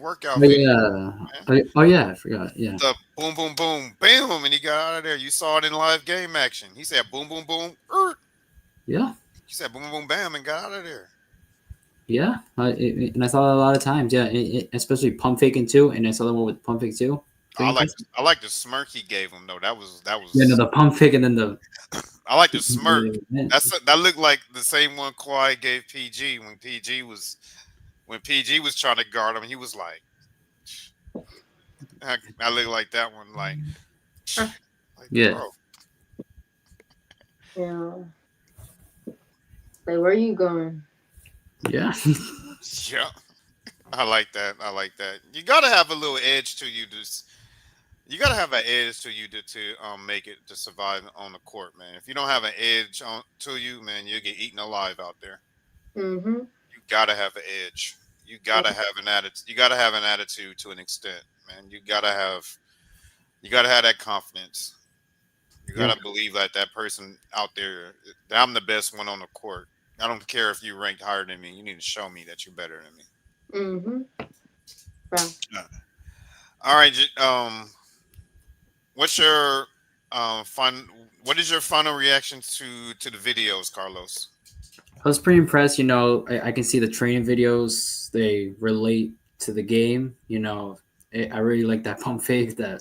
workout Oh video. yeah. Man. Oh yeah. I forgot. Yeah. The boom boom boom bam, and he got out of there. You saw it in live game action. He said boom boom boom. Yeah. He said boom boom boom bam and got out of there. Yeah. And I saw that a lot of times. Yeah. Especially pump faking too. And I saw the one with pump fake too. I like the smirk he gave him though. That was Yeah. No, the pump fake and then the. I like the smirk. That looked like the same one Kawhi gave PG when PG was trying to guard him. He was like, I look like that one, like Yeah. bro. Yeah. Like, where are you going? Yeah. Yeah, I like that. I like that. You gotta have a little edge to you. You gotta have an edge to you to make it to survive on the court, man. If you don't have an edge to you, man, you'll get eaten alive out there. Mm-hmm. You gotta have an edge. You gotta have an attitude. You gotta have an attitude to an extent, man. You gotta have that confidence. You Yeah. gotta believe that person out there, that I'm the best one on the court. I don't care if you ranked higher than me. You need to show me that you're better than me. Mm-hmm. Right. All right. What's your fun? What is your final reaction to the videos, Carlos? I was pretty impressed. I can see the training videos. They relate to the game. I really like that pump fake, the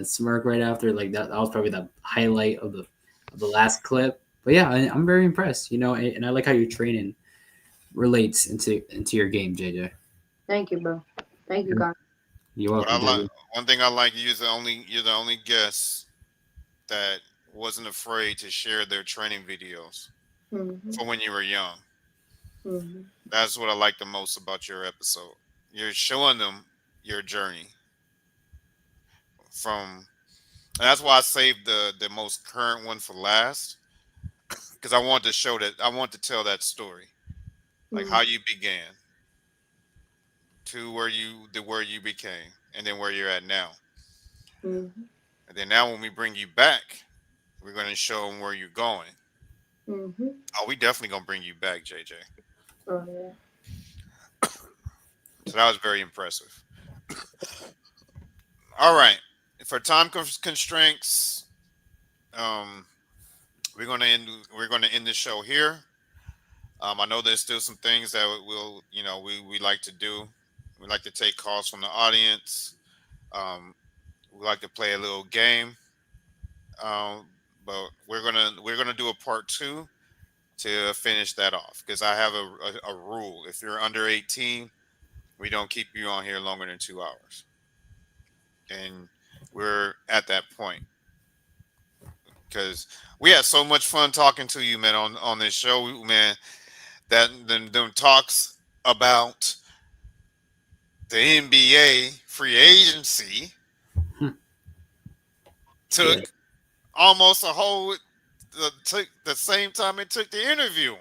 smirk right after. Like that was probably the highlight of the last clip. But yeah, I'm very impressed. And I like how your training relates into your game, JJ. Thank you, bro. Thank you, God. You're What I welcome, like, JJ. one thing I like, you're the only guest that wasn't afraid to share their training videos Mm-hmm. from when you were young. Mhm. That's what I like the most about your episode. You're showing them your journey from, and that's why I saved the most current one for last, because I want to show that, I want to tell that story, like Mhm. how you began to where you became, and then where you're at now. Mhm. And then now when we bring you back, we're going to show them where you're going. Mhm. Oh, we definitely gonna bring you back, JJ. Oh yeah. So that was very impressive. All right, for time constraints, um, we're gonna end. We're gonna end the show here. I know there's still some things that we'll, we like to do. We like to take calls from the audience. Um, we like to play a little game. But we're gonna do a part two to finish that off because I have a rule. If you're under 18, we don't keep you on here longer than 2 hours, and we're at that point because we had so much fun talking to you, man, on this show, man. That them talks about the NBA free agency Yeah. took almost a whole took the same time it took the interview.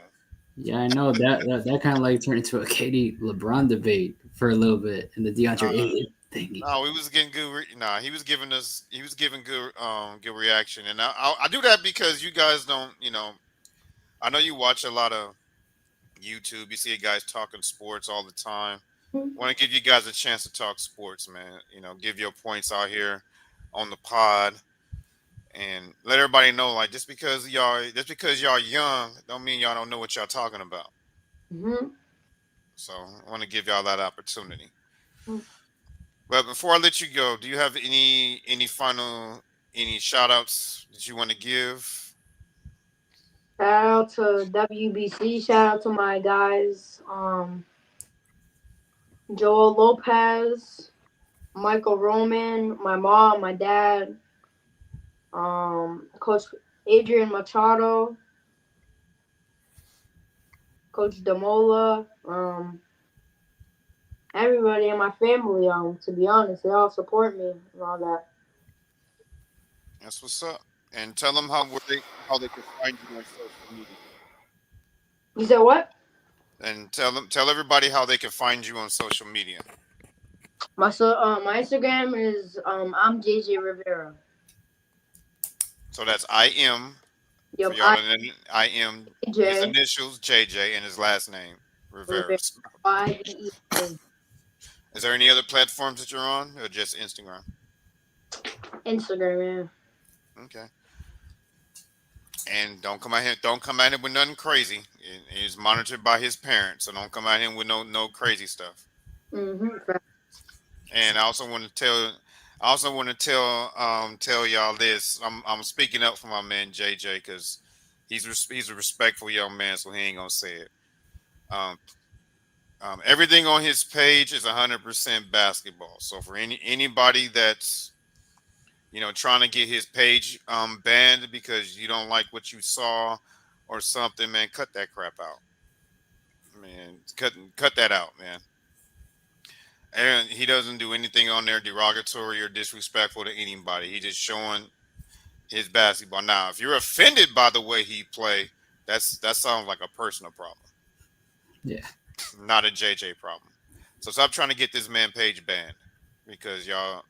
Yeah, I know that kind of like turned into a Katie LeBron debate for a little bit and the DeAndre Uh, Ayton thingy. no, he was getting good. Nah, he was giving good reaction, and I do that because you guys don't, I know you watch a lot of YouTube. You see guys talking sports all the time. Mhm. Want to give you guys a chance to talk sports, man. Give your points out here on the pod and let everybody know, like, just because y'all young, don't mean y'all don't know what y'all talking about. Mhm. So I want to give y'all that opportunity. But before I let you go, do you have any shout outs that you want to give? Shout out to WBC. Shout out to my guys, Joel Lopez, Michael Roman, my mom, my dad, Coach Adrian Machado, Coach Damola, everybody in my family. To be honest, they all support me and all that. That's what's up. And tell them how they can find you on social media. You said what? And tell everybody how they can find you on social media. My Instagram is I'm JJ Rivera. So that's for Yep, y'all. And then I am his IJ initials JJ and his last name Rivera. Rivera. YVEA. Is there any other platforms that you're on, or just Instagram? Instagram, Okay. And don't come at him with nothing crazy. He's monitored by his parents, so don't come at him with no crazy stuff. yeah. Mm-hmm. And I also want to tell y'all this. I'm speaking up for my man JJ because he's a respectful young man, so he ain't gonna say it. Um, Everything on his page is 100% basketball. So for anybody that's trying to get his page banned because you don't like what you saw or something, man, cut that crap out. Man, cut that out, man. And he doesn't do anything on there derogatory or disrespectful to anybody. He just showing his basketball. Now, if you're offended by the way he play, that sounds like a personal problem, Yeah. not a JJ problem. So stop trying to get this man page banned because y'all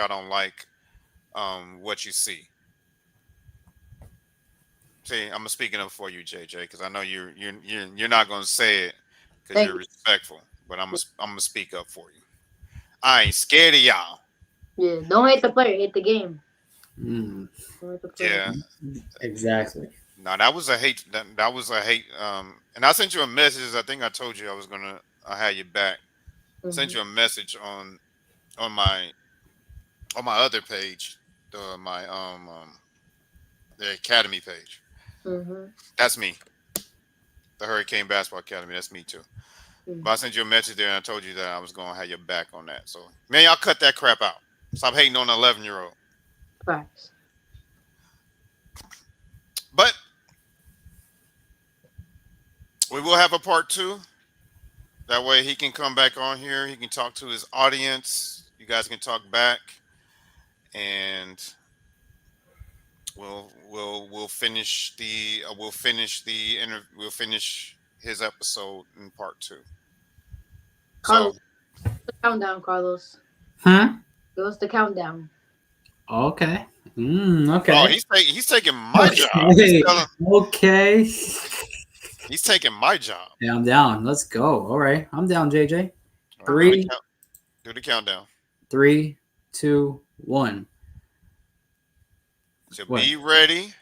don't like what you see. See, I'm speaking up for you, JJ, because I know you're not gonna say it because Thank you're respectful, but I'm gonna speak up for you. I ain't scared of y'all. you. Yeah, don't hate the player, hate the game. Mm, Don't hate the player. Yeah. exactly. No, that was a hate. That was a hate. And I sent you a message. I think I told you I had you back. I sent Mm-hmm. you a message on my other page, my the academy page. Mm-hmm. That's me, the Hurricane Basketball Academy. That's me too. Mm-hmm. But I sent you a message there, and I told you that I was gonna have your back on that. So man, y'all cut that crap out. Stop hating on an 11-year-old. Facts. But We will have a part 2. That way he can come back on here. He can talk to his audience. You guys can talk back, and we'll finish the we'll finish his episode in part 2. So Carlos, the countdown, Carlos. Huh? Give us the countdown. Okay. oh, Okay. he's taking my job. Okay. Okay. He's taking my job. Yeah, I'm down. Let's go. All right. I'm down, JJ. All right, Three, do the countdown. 3, 2, 1. So What? be ready,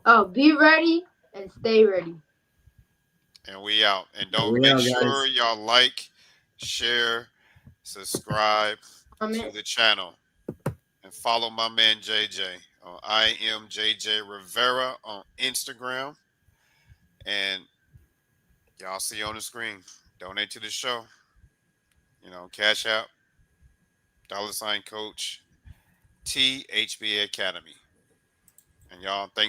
Oh, be ready and stay ready. and we out. And Yeah, don't we make out, sure guys. y'all like, share, subscribe to Comment. the channel, and follow my man JJ on I am JJ Rivera on Instagram. And y'all see on the screen. Donate to the show. Cash App, $Coach THBA Academy. And y'all, thanks.